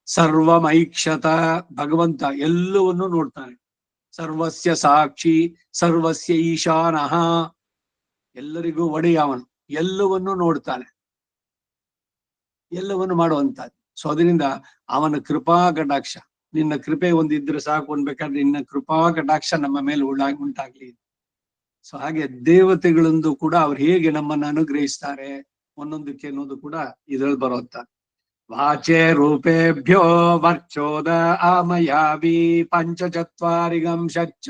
ಸರ್ವಮೈಕ್ಷತ, ಭಗವಂತ ಎಲ್ಲವನ್ನೂ ನೋಡ್ತಾನೆ. ಸರ್ವಸ್ಯ ಸಾಕ್ಷಿ ಸರ್ವಸ್ಯ ಈಶಾನಃ, ಎಲ್ಲರಿಗೂ ಒಡೆಯವನು, ಎಲ್ಲವನ್ನೂ ನೋಡ್ತಾನೆ, ಎಲ್ಲವನ್ನು ಮಾಡುವಂತದ್ದು. ಸೊ ಅದರಿಂದ ಅವನ ಕೃಪಾ ಕಟಾಕ್ಷ, ನಿನ್ನ ಕೃಪೆ ಒಂದಿದ್ರೆ ಸಾಕು ಅನ್ಬೇಕಾದ್ರೆ ನಿನ್ನ ಕೃಪಾ ಕಟಾಕ್ಷ ನಮ್ಮ ಮೇಲೆ ಉಂಟಾಗ್ಲಿ. ಸೊ ಹಾಗೆ ದೇವತೆಗಳಂದು ಕೂಡ ಅವ್ರು ಹೇಗೆ ನಮ್ಮನ್ನು ಅನುಗ್ರಹಿಸ್ತಾರೆ, ಒಂದೊಂದಕ್ಕೆ ಅನ್ನೋದು ಕೂಡ ಇದ್ರಲ್ಲಿ ಬರುತ್ತ. ವಾಚೆ ರೂಪೇಭ್ಯೋ ವರ್ಚೋದ ಆಮಯಾವಿ ಪಂಚಚತ್ವಾರಿಗಂ ಶಚ್ಚ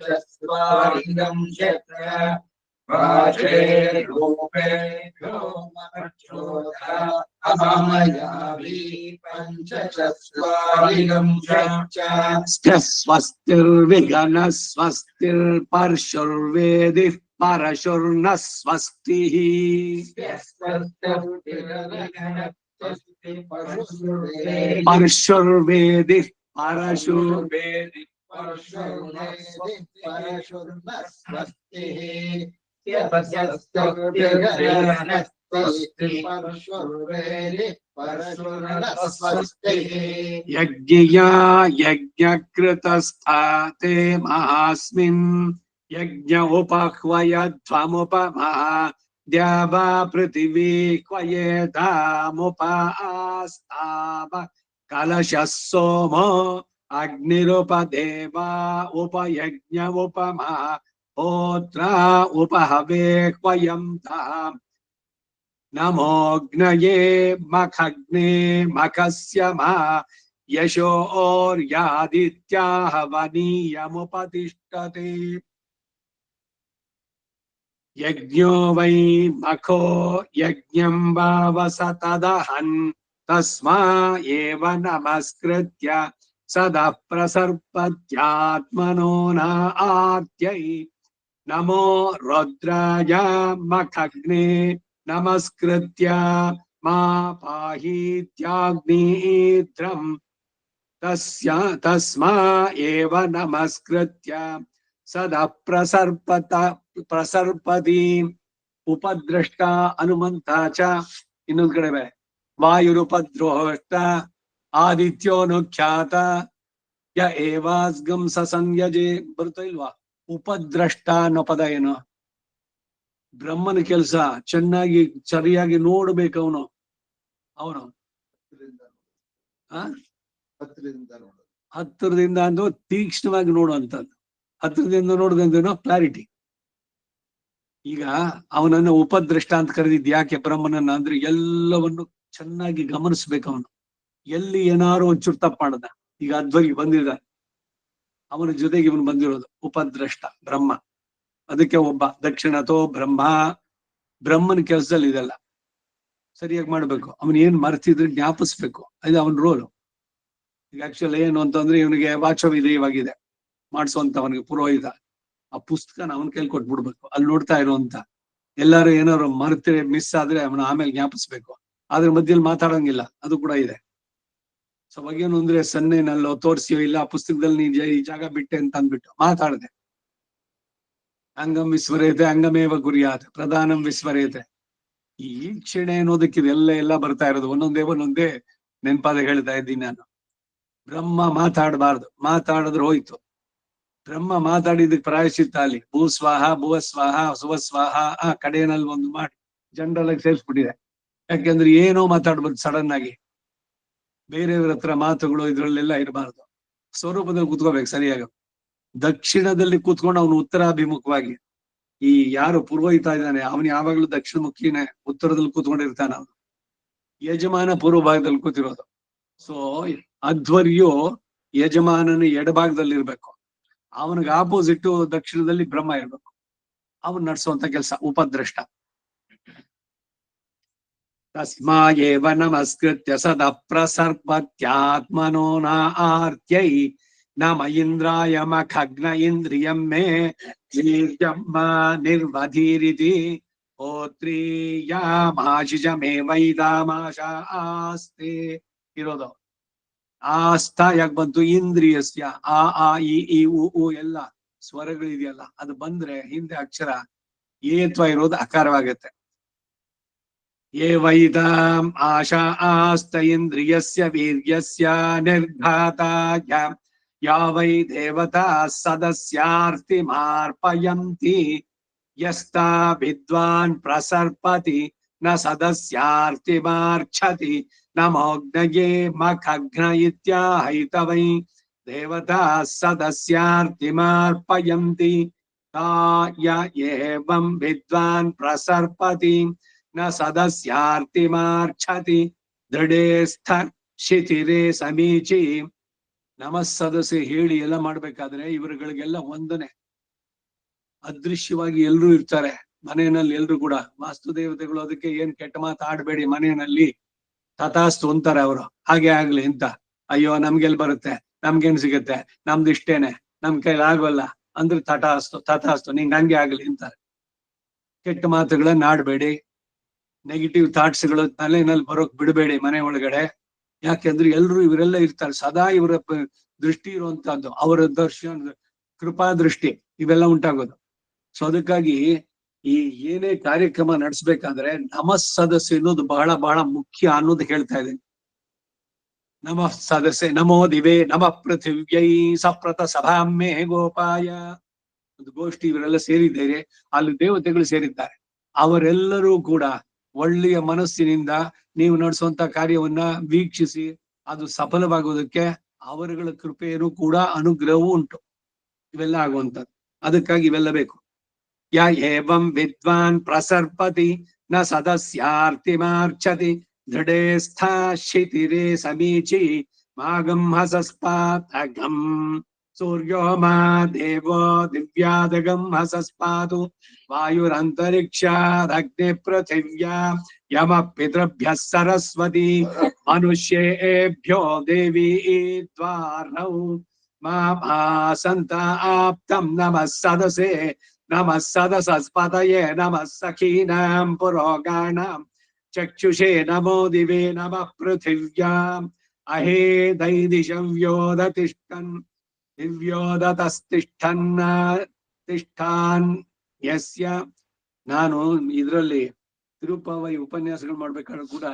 ಪಂಚಚತ್ವಾರಿಗಂ ಶತ್ರ ವಾಚೇ ರೂಪೇಭ್ಯೋ ವರ್ಚೋದ ಆಮಯಾವಿ ಪಂಚಚತ್ವಾರಿಗಂ ಶಚ್ಚ ಸ್ವಸ್ತಿರ್ವಿಗನ ಸ್ವಸ್ತಿರ್ಪರ್ಶುರ್ವೇದಿ ಪರಶುರ್ನ ಸ್ವಸ್ತಿಃ ಪರ್ಶುರ್ವೇದಿ ಪರಶುರ್ವೇದಿ ಯಜ್ಞಿಯಾ ಯಜ್ಞಕೃತಸ್ಥಾತೆ ಮಹಾಸ್ಮಿನ್ ಯಜ್ಞ ಉಪಹ್ವಯಧ್ವಮುಪಮಃ ದ್ಯಾವಾ ಪೃಥಿವೀ ಕ್ವಯೇಧಾಮುಪಾಸ್ತಾವ ಕಲಶಃ ಸೋಮೋ ಅಗ್ನಿರುಪದೇವಾ ಉಪಯಜ್ಞ ಉಪಮಃ ಹೋತ್ರ ಉಪಹವೇ ಕ್ವಯಂ ತಾಂ ನಮೋಗ್ನಯೇ ಮಖಗ್ನೇ ಮಖಸ್ಯ ಮಾ ಯಶೋರ್ಯಾದಿತ್ಯಾಹ ವನೀಯಮುಪತಿಷ್ಠತೆ ಯಜ್ಞೋ ವೈ ಮಖೋ ಯಜ್ಞಂ ಭಾವಸ ತದಹನ್ ತಸ್ಮಾ ಏವ ನಮಸ್ಕೃತ್ಯ ಸದಾ ಪ್ರಸರ್ಪತ್ಯಾತ್ಮನೋ ನ ಆರ್ತ್ಯೈ ನಮೋ ರುದ್ರಾಯ ಮಖಗ್ನೇ ನಮಸ್ಕೃತ್ಯ ಮಾ ಪಾಹೀತ್ಯಾಗ್ನೇತ್ರಂ ತಸ್ಮಾ ಏವ ನಮಸ್ಕೃತ್ಯ ಸದಾ ಪ್ರಸರ್ಪತಿ ಉಪದ್ರಷ್ಟ ಹನುಮಂತ ಚ. ಇನ್ನೊಂದ್ ಕಡೆ ವಾಯುರುಪದ್ರೋಷ್ಟ ಆದಿತ್ಯೋನುಖ್ಯಾತ ಯ ಏವಾಸ್ಗಂ ಸಸಂಯಜೆ ಬರುತ್ತಾ ಇಲ್ವಾ? ಉಪದ್ರಷ್ಟ ಅನ್ನೋ ಪದ ಏನು? ಬ್ರಹ್ಮನ ಕೆಲಸ ಚೆನ್ನಾಗಿ ಸರಿಯಾಗಿ ನೋಡ್ಬೇಕು. ಅವನು ಹತ್ತಿರದಿಂದ ಅಂದು ತೀಕ್ಷ್ಣವಾಗಿ ನೋಡುವಂಥದ್ದು. ಹತ್ತಿರದಿಂದ ನೋಡುದಂದೇನೋ ಕ್ಲಾರಿಟಿ. ಈಗ ಅವನನ್ನ ಉಪದ್ರಷ್ಟ ಅಂತ ಕರೆದಿದ್ ಯಾಕೆ ಬ್ರಹ್ಮನನ್ನ ಅಂದ್ರೆ ಎಲ್ಲವನ್ನು ಚೆನ್ನಾಗಿ ಗಮನಿಸ್ಬೇಕು. ಅವನು ಎಲ್ಲಿ ಏನಾರು ಒಂಚೂರು ತಪ್ಪು ಮಾಡದ. ಈಗ ಅಧ್ವರಿಗೆ ಬಂದಿದ, ಅವನ ಜೊತೆಗೆ ಇವನು ಬಂದಿರೋದು ಉಪದ್ರಷ್ಟ ಬ್ರಹ್ಮ. ಅದಕ್ಕೆ ಒಬ್ಬ ದಕ್ಷಿಣತೋ ಬ್ರಹ್ಮ. ಬ್ರಹ್ಮನ ಕೆಲಸದಲ್ಲಿ ಇದೆಲ್ಲ ಸರಿಯಾಗಿ ಮಾಡ್ಬೇಕು. ಅವನ್ ಏನ್ ಮರ್ತಿದ್ರೆ ಜ್ಞಾಪಿಸ್ಬೇಕು. ಅದು ಅವನ ರೋಲು. ಈಗ ಆಕ್ಚುಲಿ ಏನು ಅಂತಂದ್ರೆ ಇವನಿಗೆ ವಾಚವಿಧೇಯವಾಗಿದೆ ಮಾಡಿಸುವಂತವನಿಗೆ ಪುರೋಹಿತ. ಆ ಪುಸ್ತಕನ ಅವನ ಕೈಲಿ ಕೊಟ್ಬಿಡ್ಬೇಕು. ಅಲ್ಲಿ ನೋಡ್ತಾ ಇರುವಂತ ಎಲ್ಲಾರು ಏನಾರು ಮರ್ತಿ ಮಿಸ್ ಆದ್ರೆ ಅವನ ಆಮೇಲೆ ಜ್ಞಾಪಿಸ್ಬೇಕು. ಆದ್ರೆ ಮಧ್ಯದಲ್ಲಿ ಮಾತಾಡಂಗಿಲ್ಲ. ಅದು ಕೂಡ ಇದೆ. ಸೊ ಅವಾಗೇನು ಅಂದ್ರೆ ಸನ್ನೆನಲ್ಲೋ ತೋರಿಸಿಯೋ ಇಲ್ಲ ಆ ಪುಸ್ತಕದಲ್ಲಿ ನೀ ಈ ಜಾಗ ಬಿಟ್ಟೆ ಅಂತ ಅಂದ್ಬಿಟ್ಟು ಮಾತಾಡದೆ. ಅಂಗಂ ವಿಸ್ಮರೇತೆ ಅಂಗಮೇವ ಗುರಿಯಾತ್ ಪ್ರಧಾನಂ ವಿಸ್ಮರೇತೆ. ಈ ಕ್ಷಣೆ ಅನ್ನೋದಕ್ಕಿದೆ ಎಲ್ಲ ಬರ್ತಾ ಇರೋದು ಒಂದೊಂದೇ ನೆನಪಾದ ಹೇಳ್ತಾ ಇದ್ದೀನಿ ನಾನು. ಬ್ರಹ್ಮ ಮಾತಾಡಬಾರ್ದು. ಮಾತಾಡಿದ್ರೆ ಹೋಯ್ತು. ಬ್ರಹ್ಮ ಮಾತಾಡಿದಕ್ಕೆ ಪ್ರಾಯಶ್ಚಿತ್ತ ಅಲ್ಲಿ ಭೂಸ್ವಾಹ ಭುವಸ್ವಾಹ ಸುವಸ್ವಾಹ ಆ ಕಡೆಯಲ್ಲಿ ಒಂದು ಮಾಡಿ ಜನರಲ್ ಆಗಿ ಸೇರಿಸ್ಬಿಟ್ಟಿದೆ. ಯಾಕೆಂದ್ರೆ ಏನೋ ಮಾತಾಡ್ಬೋದು ಸಡನ್ ಆಗಿ. ಬೇರೆಯವ್ರ ಹತ್ರ ಮಾತುಗಳು ಇದ್ರಲ್ಲೆಲ್ಲ ಇರಬಾರ್ದು. ಸ್ವರೂಪದಲ್ಲಿ ಕೂತ್ಕೋಬೇಕು ಸರಿಯಾಗಿ. ದಕ್ಷಿಣದಲ್ಲಿ ಕೂತ್ಕೊಂಡು ಅವನು ಉತ್ತರಾಭಿಮುಖವಾಗಿ. ಈ ಯಾರು ಪುರೋಹಿತ ಇದ್ದಾನೆ ಅವನು ಯಾವಾಗ್ಲೂ ದಕ್ಷಿಣ ಮುಖಿನೇ ಉತ್ತರದಲ್ಲಿ ಕೂತ್ಕೊಂಡಿರ್ತಾನ. ಅವನು ಯಜಮಾನ ಪೂರ್ವ ಭಾಗದಲ್ಲಿ ಕೂತಿರೋದು. ಸೊ ಅಧ್ವರ್ಯು ಯಜಮಾನನ ಎಡಭಾಗದಲ್ಲಿ ಇರ್ಬೇಕು. ಅವನಿಗೆ ಆಪೋಸಿಟ್ ದಕ್ಷಿಣದಲ್ಲಿ ಬ್ರಹ್ಮ ಇರ್ಬೇಕು. ಅವನ್ ನಡ್ಸುವಂತ ಕೆಲಸ ಉಪದ್ರಷ್ಟ. ತಸ್ಮಾಯೇವ ನಮಸ್ಕೃತ್ಯ ಸದಾ ಪ್ರಸರ್ಪತ್ಯಾತ್ಮನೋ ನ ಆರ್ತ್ಯೈ ನಮ ಇಂದ್ರಾಯ ಮಖಗ್ನ ಇಂದ್ರಿಯಂ ಮೇ ನಿರ್ವಧೀರಿತಿ ಹೋತ್ರೀಯಾಮಾಶಿಷಮೇ ವೈದಾಮಾಶ ಆಸ್ತೆ ಇರೋದು. ಆಸ್ತ ಯಾಕೆ ಬಂತು? ಇಂದ್ರಿಯಸ್ಯ. ಆ ಈ ಉ ಎಲ್ಲ ಸ್ವರಗಳಿದೆಯಲ್ಲ ಅದು ಬಂದ್ರೆ ಹಿಂದೆ ಅಕ್ಷರ ಏತ್ವ ಇರೋದು ಅಕಾರವಾಗತ್ತೆ. ಯೇ ವೈದಾಂ ಆಶಾ ಆಸ್ತ ಇಂದ್ರಿಯಸ್ಯ ವೀರ್ಯಸ್ಯ ನಿರ್ಘಾತಾಯ ಯಾ ವೈ ದೇವತಾ ಸದಸ್ಯಾರ್ತಿ ಮಾರ್ಪಯಂತಿ ಯಸ್ತಾ ವಿದ್ವಾನ್ ಪ್ರಸರ್ಪತಿ ನ ಸದಸ್ಯಾರ್ತಿ ಮಾರ್ಛತಿ ನಮೋಗ್ನಯೇ ಮಖಗ್ನ ಇತ್ಯಾಹೈತವೈ ದೇವತಾ ಸದಸ್ಯಾರ್ತಿಮಾರ್ಪಯಂತಿ ತಾಯ ಏವಂ ವಿದ್ವಾನ್ ಪ್ರಸರ್ಪತಿ ನ ಸದಸ್ಯಾರ್ತಿಮಾರ್ಛತಿ ದೃಢೇಸ್ಥ ಶಿಥಿರೇ ಸಮೀಚಿ. ನಮಸ್ಸದಸ್ಯ ಹೇಳಿ ಎಲ್ಲ ಮಾಡ್ಬೇಕಾದ್ರೆ ಇವರುಗಳಿಗೆಲ್ಲ ವಂದನೆ. ಅದೃಶ್ಯವಾಗಿ ಎಲ್ರೂ ಇರ್ತಾರೆ ಮನೆಯಲ್ಲಿ, ಎಲ್ರು ಕೂಡ ವಾಸ್ತು ದೇವತೆಗಳು. ಅದಕ್ಕೆ ಏನ್ ಕೆಟ್ಟ ಮಾತು ಆಡ್ಬೇಡಿ ಮನೆಯಲ್ಲಿ, ತಥಾಸ್ತು ಅಂತಾರೆ ಅವರು. ಹಾಗೆ ಆಗ್ಲಿ ಅಂತ. ಅಯ್ಯೋ ನಮ್ಗೆಲ್ ಬರುತ್ತೆ, ನಮ್ಗೇನ್ ಸಿಗುತ್ತೆ, ನಮ್ದು ಇಷ್ಟೇನೆ, ನಮ್ ಕೈಲಿ ಆಗೋಲ್ಲ ಅಂದ್ರೆ ತಥಾಸ್ತು ತಥಾಸ್ತು, ನಿಂಗೆ ಹಂಗೆ ಆಗ್ಲಿ ಅಂತಾರೆ. ಕೆಟ್ಟ ಮಾತುಗಳನ್ನ ಆಡ್ಬೇಡಿ, ನೆಗೆಟಿವ್ ಥಾಟ್ಸ್ಗಳು ತಲೆನಲ್ಲಿ ಬರೋಕ್ ಬಿಡಬೇಡಿ ಮನೆ ಒಳಗಡೆ. ಯಾಕೆಂದ್ರೆ ಎಲ್ರು ಇವರೆಲ್ಲ ಇರ್ತಾರೆ, ಸದಾ ಇವರ ದೃಷ್ಟಿ ಇರುವಂತಹದ್ದು, ಅವರ ದರ್ಶನ, ಕೃಪಾ ದೃಷ್ಟಿ ಇವೆಲ್ಲ ಉಂಟಾಗೋದು. ಸೊ ಅದಕ್ಕಾಗಿ ಈ ಏನೇ ಕಾರ್ಯಕ್ರಮ ನಡೆಸ್ಬೇಕಾದ್ರೆ ನಮಸ್ಸದಸ್ಯ ಅನ್ನೋದು ಬಹಳ ಬಹಳ ಮುಖ್ಯ ಅನ್ನೋದು ಹೇಳ್ತಾ ಇದ್ದೀನಿ. ನಮಃ ಸದಸ್ಯ ನಮೋ ದಿವೇ ನಮಃ ಪೃಥಿವ್ಯೈ ಸಪ್ರತ ಸಭಾಮೇ ಗೋಪಾಯ. ಒಂದು ಗೋಷ್ಠಿ ಇವರೆಲ್ಲ ಸೇರಿದ್ದಾರೆ, ಅಲ್ಲಿ ದೇವತೆಗಳು ಸೇರಿದ್ದಾರೆ. ಅವರೆಲ್ಲರೂ ಕೂಡ ಒಳ್ಳೆಯ ಮನಸ್ಸಿನಿಂದ ನೀವು ನಡೆಸುವಂತ ಕಾರ್ಯವನ್ನ ವೀಕ್ಷಿಸಿ ಅದು ಸಫಲವಾಗುವುದಕ್ಕೆ ಅವರುಗಳ ಕೃಪೆಯನ್ನು ಕೂಡ ಅನುಗ್ರಹವೂ ಉಂಟು. ಇವೆಲ್ಲ ಆಗುವಂಥದ್ದು. ಅದಕ್ಕಾಗಿ ಇವೆಲ್ಲ ಬೇಕು. ಯ ಏವಂ ವಿದ್ವಾನ್ ಪ್ರಸರ್ಪತಿ ನ ಸದಸ್ಯಾರ್ತಿಮಾರ್ಚತಿ ದೃಢೇಸ್ಥ ಶಿಥಿರೇ ಸಮೀಚಿ ಮಾಗಂ ಹಸಸ್ಪಾತ್ ಅಗಂ ಸೂರ್ಯೋ ಮಾ ದೇವೋ ದಿವ್ಯಾದಗಂ ಹಸಸ್ಪಾತು ವಾಯುರಂತರಿಕ್ಷಾದಗ್ನಿ ಪೃಥಿವ್ಯಾ ಯಮ ಪಿತೃಭ್ಯಃ ಸರಸ್ವತಿ ಮನುಷ್ಯೇಭ್ಯೋ ದೇವಿ ದ್ವಾರೌ ಮಾಸಂತ ಆಪ್ತಂ ನಮಃ ಸದಸೇ ನಮಃ ಸದಸಸ್ಪತಯೇ ನಮಃ ಸಖೀನಾಂ ಪುರೋಗಾಣಾಂ ಚಕ್ಷುಷೇ ನಮೋ ದಿವೇ ನಮಃ ಪೃಥಿವ್ಯಾಂ ಅಹೇ ದೈದಿಶವ್ಯೋದತಿಷ್ಠನ್ ದಿವ್ಯೋದತಸ್ತಿಷ್ಠನ್ ತಿಷ್ಠಾನ್ ಯಸ್ಯ. ನಾನು ಇದರಲ್ಲಿ ತಿರುಪಾವೈ ಉಪನ್ಯಾಸಗಳು ಮಾಡ್ಬೇಕಾದ್ರೂ ಕೂಡ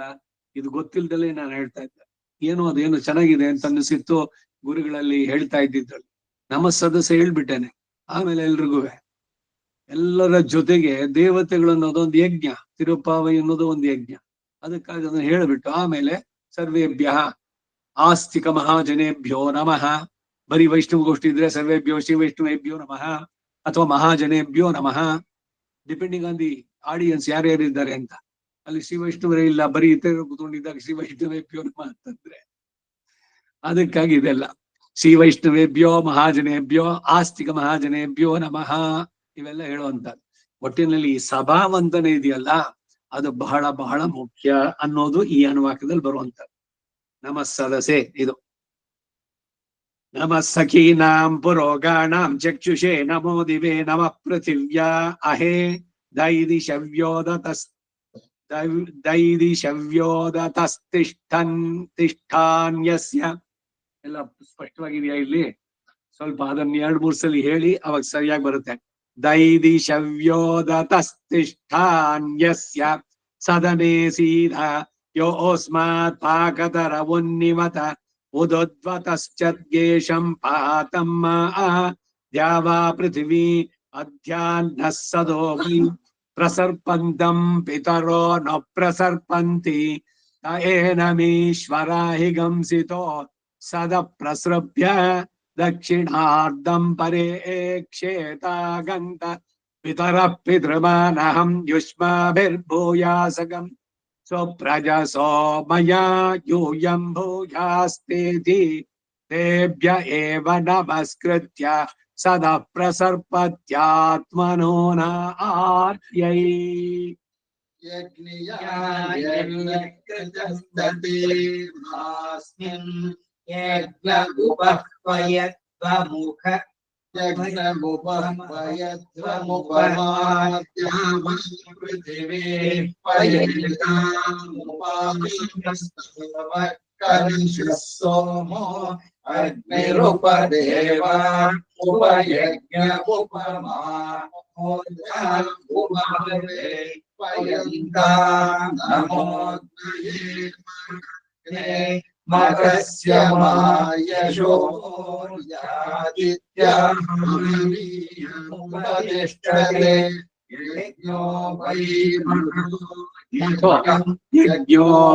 ಇದು ಗೊತ್ತಿಲ್ದಲೇ ನಾನು ಹೇಳ್ತಾ ಇದ್ದೆ. ಏನೋ ಅದೇನು ಚೆನ್ನಾಗಿದೆ ಅಂತ ಅನ್ನಿಸಿತ್ತು ಗುರುಗಳಲ್ಲಿ ಹೇಳ್ತಾ ಇದ್ದಿದ್ರಲ್ಲಿ. ನಮ್ಮ ಸದಸ್ಯ ಹೇಳ್ಬಿಟ್ಟೇನೆ. ಆಮೇಲೆ ಎಲ್ರಿಗೂ ಎಲ್ಲರ ಜೊತೆಗೆ ದೇವತೆಗಳು ಅನ್ನೋದೊಂದು ಯಜ್ಞ, ತಿರುಪಾವೈ ಅನ್ನೋದು ಒಂದು ಯಜ್ಞ. ಅದಕ್ಕಾಗಿ ಅದನ್ನು ಹೇಳ್ಬಿಟ್ಟು ಆಮೇಲೆ ಸರ್ವೇಭ್ಯ ಆಸ್ತಿಕ ಮಹಾಜನೇಭ್ಯೋ ನಮಃ. ಬರೀ ವೈಷ್ಣವ ಗೋಷ್ಠಿ ಇದ್ರೆ ಸರ್ವೇಭ್ಯೋ ಶ್ರೀ ವೈಷ್ಣವೇಭ್ಯೋ ನಮಃ ಅಥವಾ ಮಹಾಜನೇಭ್ಯೋ ನಮಃ, ಡಿಪೆಂಡಿಂಗ್ ಆನ್ ದಿ ಆಡಿಯನ್ಸ್ ಯಾರ್ಯಾರಿದ್ದಾರೆ ಅಂತ. ಅಲ್ಲಿ ಶ್ರೀ ವೈಷ್ಣವರೇ ಇಲ್ಲ, ಬರೀ ಇತರರು ಕೂತ್ಕೊಂಡಿದ್ದಾಗ ಶ್ರೀ ವೈಷ್ಣವೇಭ್ಯೋ ನಮಃ ಅಂತಂದ್ರೆ ಅದಕ್ಕಾಗಿ ಇದೆಲ್ಲ ಶ್ರೀ ವೈಷ್ಣವೇಭ್ಯೋ ಮಹಾಜನೇಭ್ಯೋ ಆಸ್ತಿಕ ಮಹಾಜನೇಭ್ಯೋ ನಮಃ ಇವೆಲ್ಲ ಹೇಳುವಂತದ್ದು. ಒಟ್ಟಿನಲ್ಲಿ ಈ ಸಭಾ ವಂದನೆ ಇದೆಯಲ್ಲ ಅದು ಬಹಳ ಬಹಳ ಮುಖ್ಯ ಅನ್ನೋದು ಈ ಅನುವಾಕ್ಯದಲ್ಲಿ ಬರುವಂತದ್ದು. ನಮಃ ಸದಸೆ ಇದು. ನಮಃ ಸಖೀನಾಂ ಪುರೋಗಾಣಾಂ ಚಕ್ಷುಷೇ ನಮೋ ದಿವೇ ನಮಃ ಪೃಥಿವ್ಯಾ ಅಹೇ ತಿಷ್ಠಾನ್ಯಸ್ಯ. ಎಲ್ಲ ಸ್ಪಷ್ಟವಾಗಿದೆಯಾ ಇಲ್ಲಿ? ಸ್ವಲ್ಪ ಅದನ್ನ 2-3 ಸಲ ಹೇಳಿ ಅವಾಗ ಸರಿಯಾಗಿ ಬರುತ್ತೆ. ದೈದಿಶವ್ಯೋದತಸ್ತಿಷ್ಠಾನ್ಯಸ್ಯ ಸದನೇ ಸೀಧ ಯೋಸ್ಮಾತ್ ಪಾಕತರ ಉನ್ನಿವತ ಉದೋದ್ವತಶ್ಚದ್ಗೇಶಂ ಪಾತಂ ದ್ಯಾವಾ ಪೃಥಿವೀ ಅಧ್ಯಾಹ್ನಃ ಸದೋಮಿ ಪ್ರಸರ್ಪಂತಂ ಪಿತರೋ ನ ಪ್ರಸರ್ಪಂತಿ ತಏನಮೀಶ್ವರ ಹಿಗಂಸಿತೋ ಸದ ಪ್ರಸೃಭ್ಯ ದಕ್ಷಿಣಾರ್ಧಂ ಪರೇಕ್ಷೇತಾಗಂತ ಪಿತರ ಪಿತೃಮಾನಹಂ ಯುಷ್ಮಾಭಿರ್ಭೂಯಾಸಗಂ ಸ್ವಪ್ರಜಸೋ ಮಯಾ ಯೂಯಂ ಭೂಯಾಸ್ತೇತಿ ತೇಭ್ಯ ಏವ ನಮಸ್ಕೃತ್ಯ ಸದಾ ಪ್ರಸರ್ಪತ್ಯಾತ್ಮನೋ ನ ಆರ್ಯೈ. ಸೋಮೋ ಅಗ್ನಿರುಪದೇವ ಉಪಯಜ್ಞ ಉಪಮಾ ಮಗಸ್ಯ ಮಾಯಶೋ ಯಾದಿತ್ಯತಿಷ್ಠತೆ ಯಜ್ಞೋ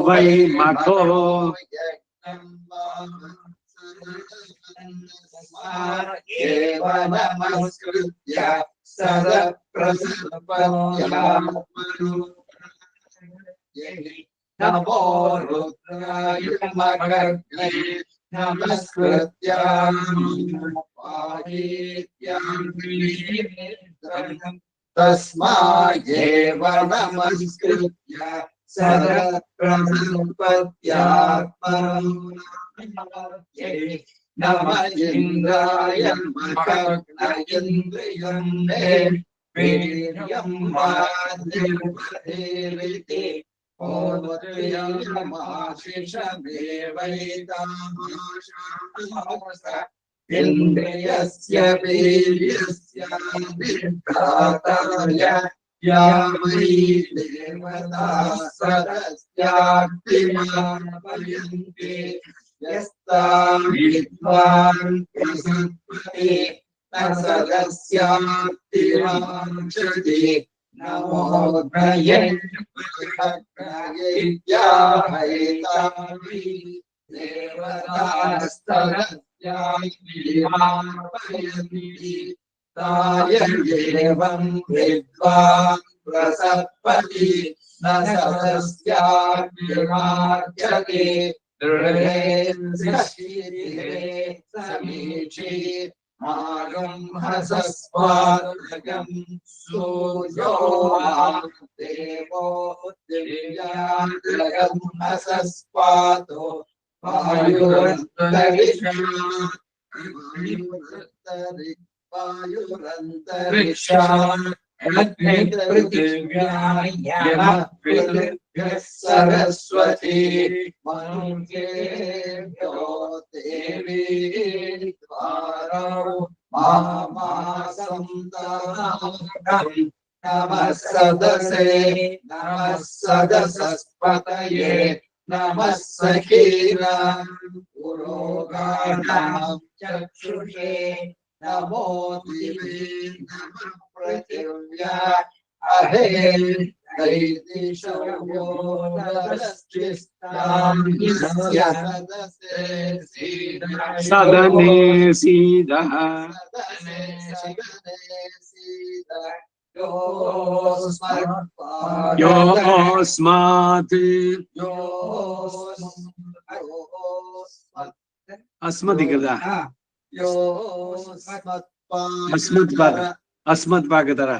ವೈ ಮಖೋ एव नमस्कृत्य सदप्रसपत्यात्मनो नमो रुद्राय मकर्णे नमस्कृत्य तस्मादेव नमस्कृत्य सदप्रसपत्यात्मनो नम इंद्राय मकर्ण इंद्रियं मे वीर्यं वादिर्वदेविति इन्द्रियस्य वीर्यस्य विभ्राताय या वै देवता सदस्याक्तिमापयन्ति यस्तां विद्वान् प्रसन्नते न सदस्याक्तिमांशति नमोऽग्नये देवतास्तदस्याक्तिमापयन्ति ताय एवं विद्वान् प्रसपति न सदस्याक्तिमार्चते दृढे समीची मागं हसस्वागं सूर्यो देवो दिव्याग्रगं हसस्वातो वायुरन्तरिक्षा सरस्वती मनुष्येभ्यो देवी द्वारो नमः सदसे नमः सदसस्पतये नमः सखीनां पुरोगाणां चक्षुषे नमो दिवे नमः पृथिव्या अहे दैदिशो सदने सीदः योऽस्मात् अस्मदिकृता अस्मत्पाकतर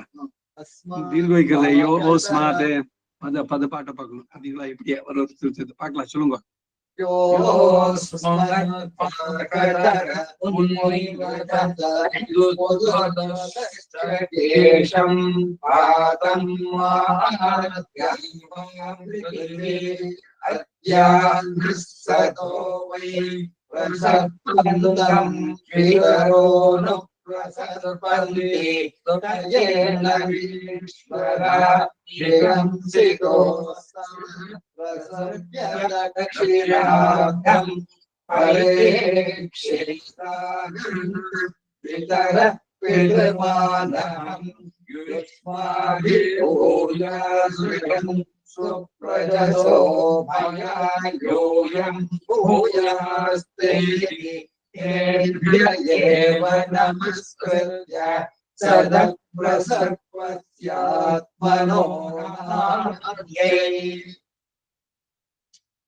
दीर्घ योऽस्मात् पद पाठ பார்க்கணும் அதுங்களா எப்படி வருது பார்க்கலாம் சொல்லுங்க सुप्रजसो भयायोऽयं भूयास्ते एव नमस्कृत्य सदप्रसर्पस्यात्मनो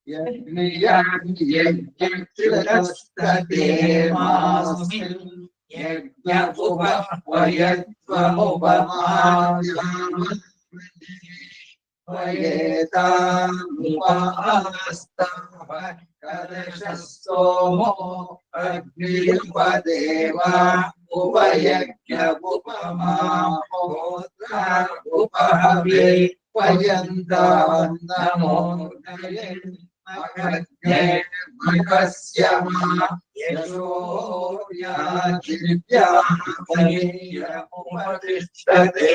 यज्ञस्तदेवास्मिन् यज्ञ उपवयत्वमुपमास्ताव कलशः सोमो अग्निरुपदेवा उपयज्ञ उपमाहोत्रा उपहवे वयन्तान् नमो मकस्य यशो याजिव्यापतिष्ठते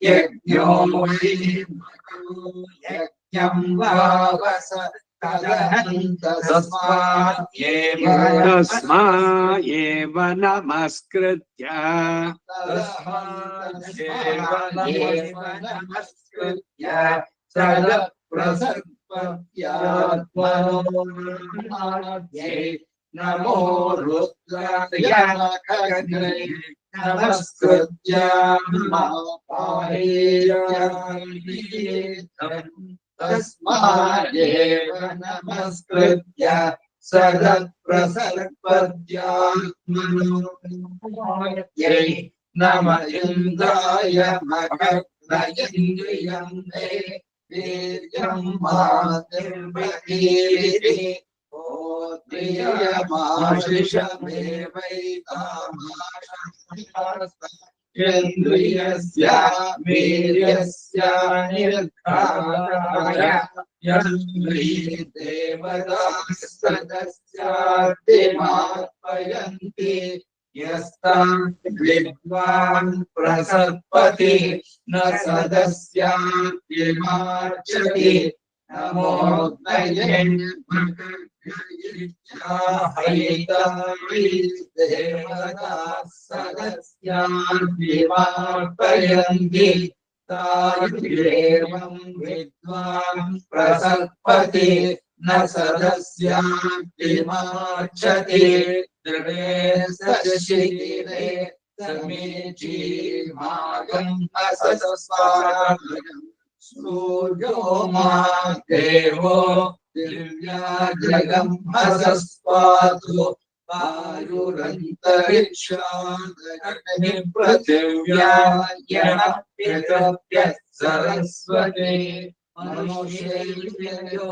यज्ञो वै यज्ञं वावस तस्मादेव नमस्कृत्य सदप्रसर्पत्यात्मनो ನಮೋ ರುದ್ರಾಯ ಖಗ್ನೇ ನಮಸ್ಕೃತ್ಯ ತಸ್ಮಾದೇವ ನಮಸ್ಕೃತ್ಯ ಸದತ್ಪ್ರಸರ್ಪದ್ಯಾತ್ಮನೋಯೈ ನಮ ಇಂದ್ರಾಯ ಮಖಗ್ನಯೇಂದ್ರಿಯಂ ಮೇ ವೀರ್ಯಂ ಮಾತಿರ್ಮಹೀರಿತಿ ಇಂದ್ರಿಯಸ್ಯ ವೀರ್ಯಸ್ಯ ನಿರ್ಧಾರಾಯ ದೇವದಾಸ್ತಸ್ಯಾರ್ತಿಮಾರ್ಪಯಂತಿ ಯಸ್ತಾನ್ ವಿದ್ವಾನ್ ಪ್ರಸರ್ಪತಿ ನ ಸದಸ್ಯಾರ್ತಿಮಾರ್ಚತಿ ನಮೋಗ್ನಯೇ ಸದಸ್ಯಾರ್ತಿಮಾರ್ಪಯಂತಿ ತಾಯೇವಂ ವಿದ್ವಾನ್ ಪ್ರಸರ್ಪತಿ ನ ಸದಸ್ಯಾರ್ತಿಮಾರ್ಚತಿ ದೃಢೇ ಸಶಿರೇ ಸಮೀಚೀ ಮಾಗಂ ಅಸಸ್ವಾರಯಂ ಸೂರ್ಯೋ ಮಾ ದೇವೋ ದಿವ್ಯಾಜಗಂ ಅಸಸ್ವಾತು ವಾಯುರಂತರಿಕ್ಷಾದಗ್ನಿ ಪೃಥಿವ್ಯಾಯಣ ಪಿತೃಭ್ಯ ಸರಸ್ವತಿ ಮನುಷ್ಯೇಭ್ಯೋ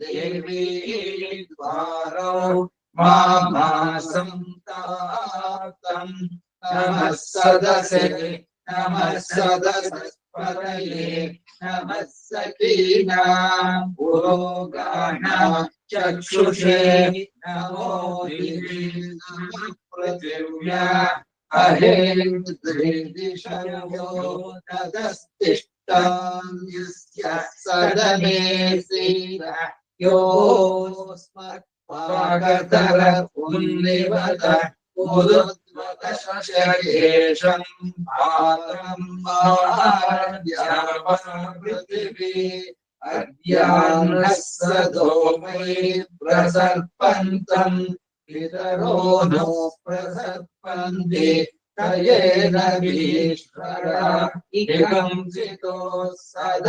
ದೇವಿ ದ್ವಾರೋ ಮಾಮಾಸಂ ತಾತಂ ನಮಃ ಸದಸೆ ನಮಃ ಸದಸಸ್ಪತಯೇ ನಮಃ ಸಖೀನಾಂ ಪುರೋಗಾನಾಂ ಚಕ್ಷುಷೇ ನಮೋ ದಿವೇ ನಮಃ ಪೃಥಿವ್ಯಾ ಅಹೇಂದ್ರಿದಿಶಯೋ ತದಸ್ತಿಷ್ಠಾಂ ಯಸ್ಯ ಸದನೇ ಸೀದ ಯೋಸ್ಮತ್ ಪಾಗತರ ಉನ್ನಿವತ ಉದುದ್ವತಶೇಷಂ ಪಾತ್ರಂ ಪೃಥಿವೀ ಅದ್ಯಾನ್ನಃ ಸದೋಮೈ ಪ್ರಸರ್ಪಂತಂ ಪಿತರೋ ನೋ ಪ್ರಸರ್ಪಂತಿ ತಯೇನ ಭೀಶ್ವರ ವಿಕಂಸಿತೋ ಸದ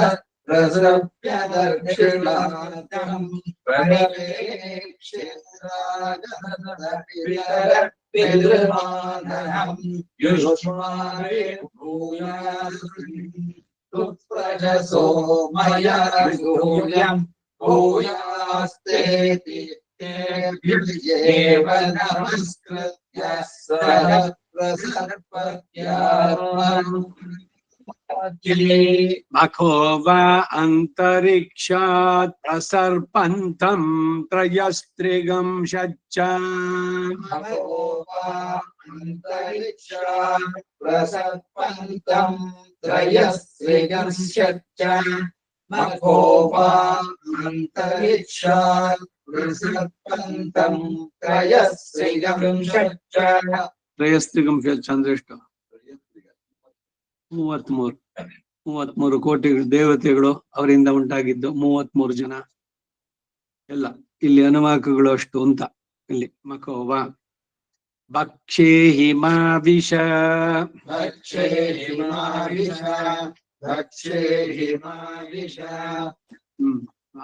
ಪ್ರಸೃಪ್ಯ ದಕ್ಷಿಣಾತಂ ಪಿತೃಮಾನಹಂ ಯುಷ್ಮಾರೇ ಭೂಯಾಸೋ ಮಯಾ ಭೂಯಂ ಭೂಯಾಸ್ತೇತಿ ತೇಭ್ಯೇವ ನಮಸ್ಕೃತ್ಯ ಸದಪ್ರಸರ್ಪತ್ಯಾತ್ಮನೋ ಮಖೋ ವಾ ಅಂತರಿಕ್ಷಾತ್ ಪ್ರಸರ್ಪಂತಂ ತ್ರಯಸ್ತ್ರಿಗಂ ಶಚ್ಚ ಅಂತರಿಕ್ಷಾತ್ ಪ್ರಸರ್ಪಂತಂ ತ್ರಯಸ್ತ್ರಿಗಂ ಶಚ್ಚ ಮಖೋ ವಾ ಅಂತರಿಕ್ಷಾತ್ ಪ್ರಸರ್ಪಂತಂ ತ್ರಯಸ್ತ್ರಿಗಂ ಶಚ್ಚ ತ್ರಯಸ್ತ್ರಿಗಂ ಶಚ್ಚ ಅಂದ್ರೆ ಎಷ್ಟು? 33 ಕೋಟಿ ದೇವತೆಗಳು, ಅವರಿಂದ ಉಂಟಾಗಿದ್ದು 33 ಜನ ಎಲ್ಲ. ಇಲ್ಲಿ ಅನುವಾಕಗಳು ಅಷ್ಟು ಅಂತ. ಇಲ್ಲಿ ಮಖೋವ ಭಕ್ಷೇ ಹಿಮಾ ವಿಷ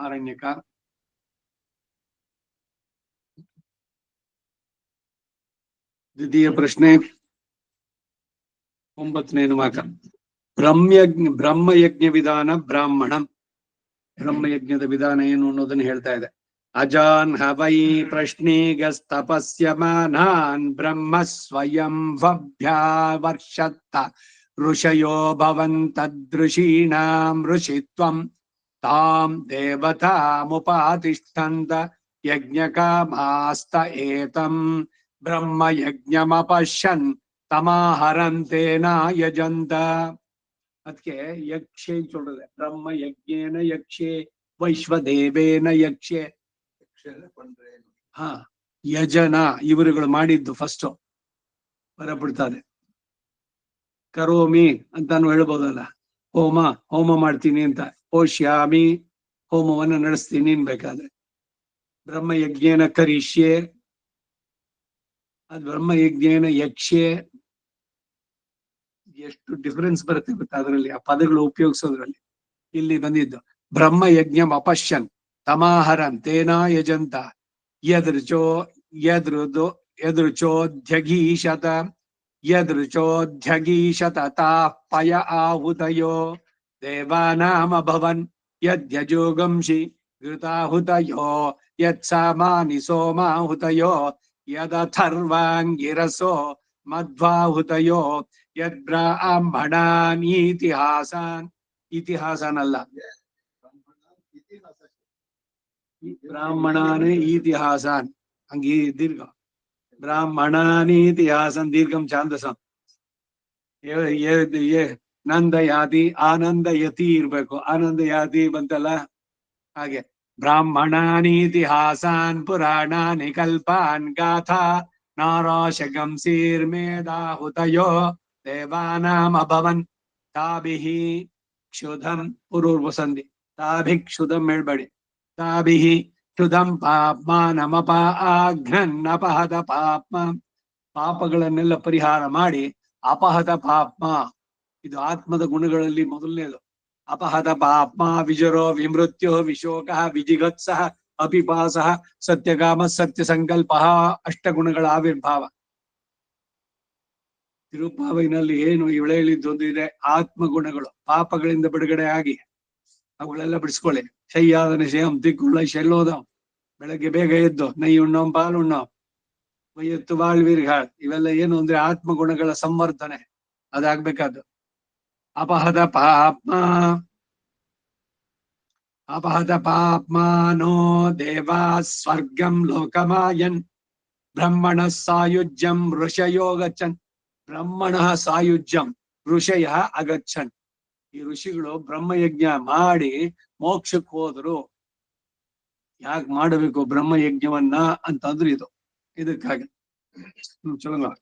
ಆರಣ್ಯಕ. ದ್ವಿತೀಯ ಪ್ರಶ್ನೆ 9ನೇ ಅನುವಾಕ. ಬ್ರಹ್ಮಯಜ್ಞ ವಿಧಾನ ಬ್ರಾಹ್ಮಣಂ. ಬ್ರಹ್ಮಯಜ್ಞದ ವಿಧಾನ ಏನು ಅನ್ನೋದನ್ನ ಹೇಳ್ತಾ ಇದೆ. ಅಜಾನ್ ಹವೈ ಪ್ರಶ್ನೇಗಸ್ತಪಸ್ಯಮಾನಾನ್ ಬ್ರಹ್ಮ ಸ್ವಯಂ ವಭ್ಯಾವರ್ಷತ್ತ ಋಷಯೋ ಭವಂತದೃಷೀಣಾಂ ಋಷಿತ್ವಂ ತಾಂ ದೇವತಾಮುಪಾತಿಷ್ಠಂತ ಯಜ್ಞಕಾಮಾಸ್ತ ಏತಂ ಬ್ರಹ್ಮಯಜ್ಞಮಪಶ್ಯನ್ ತಮಾಹರಂತೇನ ಯಜಂತ. ಅದಕ್ಕೆ ಯಕ್ಷೆ சொல்றது. ಬ್ರಹ್ಮ ಯಜ್ಞೇನ ಯಕ್ಷೆ ವೈಶ್ವದೇವೇನ ಯಕ್ಷೆ. ಹಾ, ಯಜನ ಇವರುಗಳು ಮಾಡಿದ್ದು ಫಸ್ಟ್ ಬರಬಿಡ್ತಾರೆ. ಕರೋಮಿ ಅಂತಾನು ಹೇಳ್ಬೋದಲ್ಲ. ಹೋಮ ಮಾಡ್ತೀನಿ ಅಂತ. ಹೋಶ್ಯಾಮಿ, ಹೋಮವನ್ನ ನಡೆಸ್ತೀನಿ ಅನ್ಬೇಕಾದ್ರೆ. ಬ್ರಹ್ಮ ಯಜ್ಞೇನ ಕರಿಷ್ಯೆ, ಅದು ಬ್ರಹ್ಮಯಜ್ಞೇನ ಯಕ್ಷೆ, ಎಷ್ಟು ಡಿಫರೆನ್ಸ್ ಬರುತ್ತೆ ಗೊತ್ತಾ ಅದರಲ್ಲಿ, ಆ ಪದಗಳು ಉಪಯೋಗಿಸೋದ್ರಲ್ಲಿ. ಇಲ್ಲಿ ಬಂದಿದ್ದು ಬ್ರಹ್ಮಯಜ್ಞಂ ಅಪಶ್ಯನ್ ತಮಾಹರನ್ ತೇನಾ ಯಜಂತ ಯದೃಚೋ ಯದೃದು ಯದೃಚೋಧ್ಯಗೀಶತ ಯದೃಚೋಧ್ಯಗೀಶತ ತಾಃ ಪಯ ಆಹುತಯೋ ದೇವಾನಾಮಭವನ್ ಯದ್ಯಜೋಗಂಷಿ ಘೃತಾಹುತಯೋ ಯತ್ಸಾಮಾನಿ ಸೋಮಾಹುತಯೋ ಯದಥರ್ವಾಂಗಿರಸೋ ಮಧ್ವಾಹುತಯೋ ಯದ್ಬ್ರಾಹ್ಮಣಾನೀತಿಹಾಸಾನ್, ಇತಿಹಾಸನ್ ಅಲ್ಲ, ಬ್ರಾಹ್ಮಣಾನೇ ಇತಿಹಾಸಾನ್, ಹಂಗೆ ದೀರ್ಘ ಬ್ರಾಹ್ಮಣಾನೀತಿಹಾಸನ್ ದೀರ್ಘಂ ಛಾಂದಸಂ ನಂದಯಾತಿ ಆನಂದಯತಿ ಇರ್ಬೇಕು, ಆನಂದಯಾತಿ ಬಂತಲ್ಲ ಹಾಗೆ. ಬ್ರಾಹ್ಮಣಾನೀತಿಹಾಸಾನ್ ಪುರಾಣಾನಿ ಕಲ್ಪಾನ್ ಗಾಥಾ ನಾರಾಶಕಂ ಸೀರ್ಮೇಧಾಹುತಯೋ ದೇವಾನಾಮಭವನ್ ತಾಭಿಃ ಕ್ಷುಧಂ ಪುರೂರ್ವಸಂಧಿ, ತಾಭಿಃ ಕ್ಷುಧಂ ಹೇಳ್ಬೇಡಿ, ತಾಭಿಃ ಕ್ಷುಧಂ ಪಾಪ್ಮಾನಮಪ ಆಘ್ನನ್ನಪಹತ ಪಾಪ್ಮ, ಪಾಪಗಳನ್ನೆಲ್ಲ ಪರಿಹಾರ ಮಾಡಿ ಅಪಹತ ಪಾಪ್ಮ, ಇದು ಆತ್ಮದ ಗುಣಗಳಲ್ಲಿ ಮೊದಲನೇದು. ಅಪಹತ ಪಾಪ್ಮ ವಿಜರೋ ವಿಮೃತ್ಯು ವಿಶೋಕ ವಿಜಿಗತ್ಸ ಅಪಿಪಾಸ ಸತ್ಯಕಾಮ ಸತ್ಯ ಸಂಕಲ್ಪ, ಅಷ್ಟಗುಣಗಳ ಆವಿರ್ಭಾವ. ತಿರುಪಾವಿನಲ್ಲಿ ಏನು ಇವಳೆ ಹೇಳಿದ್ದೊಂದು ಇದೆ, ಆತ್ಮಗುಣಗಳು ಪಾಪಗಳಿಂದ ಬಿಡುಗಡೆ ಆಗಿ ಅವುಗಳೆಲ್ಲ ಬಿಡಿಸ್ಕೊಳ್ಳಿ. ಶಯ್ಯಾದನ ಶೇಯಂ ದಿಕ್ಕುಳ್ಳ ಶೆಲ್ಲೋದಂ, ಬೆಳಗ್ಗೆ ಬೇಗ ಎದ್ದು ನೈ ಉಣ್ಣೋಂ ಪಾಲು ಉಣ್ಣೋಂ ವೈಯತ್ತು ಬಾಳ್ವೀರ್ಗಾಳ್, ಇವೆಲ್ಲ ಏನು ಅಂದ್ರೆ ಆತ್ಮಗುಣಗಳ ಸಂವರ್ಧನೆ, ಅದಾಗ್ಬೇಕಾದ್ದು. ಅಪಹತ ಪಾಪ್ಮ ಅಪಹತ ಪಾಪ್ಮಾನೋ ದೇವಾ ಸ್ವರ್ಗಂ ಲೋಕಮಾಯನ್ ಬ್ರಹ್ಮಣ ಸಾಯುಜ್ಯಂ ಋಷಯೋ ಗಚ್ಚನ್, ಬ್ರಹ್ಮಣ ಸಾಯುಜ್ಯಂ ಋಷಯ ಅಗಚ್ಚನ್. ಈ ಋಷಿಗಳು ಬ್ರಹ್ಮಯಜ್ಞ ಮಾಡಿ ಮೋಕ್ಷಕ್ಕೆ ಹೋದ್ರು. ಯಾಕೆ ಮಾಡಬೇಕು ಬ್ರಹ್ಮಯಜ್ಞವನ್ನ ಅಂತಂದ್ರೆ ಇದು, ಇದಕ್ಕಾಗಿ. ಚಲೋ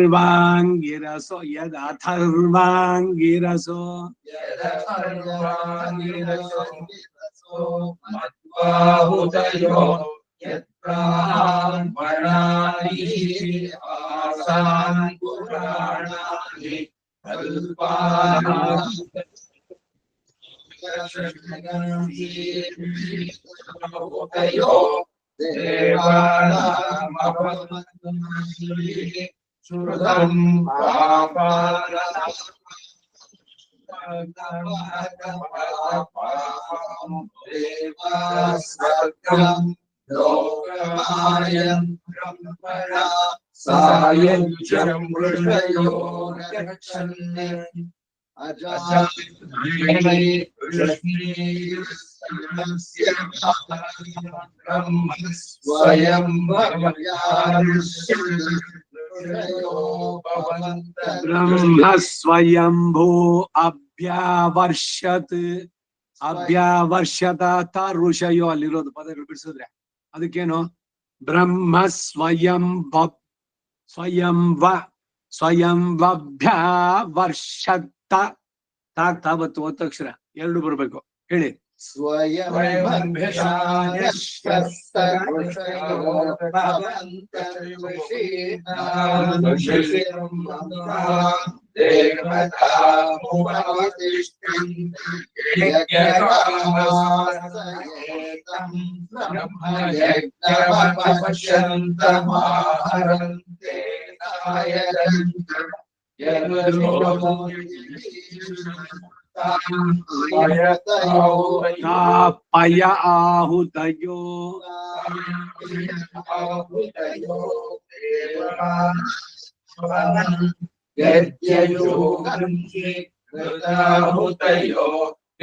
ಯದಥರ್ವಾಂಗಿರಸೋ ಯದಥರ್ವಾಂಗಿರಸೋ ಮಧ್ವಾಹುತಯೋ ಯತ್ಬ್ರಾಹ್ಮಣಾನಿ ಆಸಾನ್ ಪುರಾಣಾನಿ ಕಲ್ಪಾನಾಂ ಹುತಯೋ ದೇವಾನಾಮಭವನ್ ಶ್ರುತಂ ಪಾಪಾನಾಂ ದೇವಾಸ್ವರ್ಗಂ ಲೋಕಮಾಯಂ ಬ್ರಹ್ಮಣ ಸಾಯುಜ್ಯಂ ಋಷಯೋ ಗಚ್ಚನ್ ಸ್ವಯಂ ಬ್ರಹ್ಮ ಸ್ವಯಂಭೂ ಅಭ್ಯಾವರ್ಷತ್, ಅಭ್ಯಾವರ್ಷತ ತ ಋಷಯೋ ಅಲ್ಲಿರೋದು ಪದಗಳು ಬಿಡಿಸಿದ್ರೆ ಅದಕ್ಕೇನು ಬ್ರಹ್ಮ ಸ್ವಯಂ ಸ್ವಯಂ ವಭ್ಯಾವರ್ಷತ, ತಾವತ್ತು ಒತ್ತಕ್ಷರ ಎರಡು ಬರ್ಬೇಕು ಹೇಳಿ. ಸ್ವಯಂ ತಾಪಯ ಆಹುತಯೋ ಯಜ್ಞಯೋಗಂಹಿತಯೋ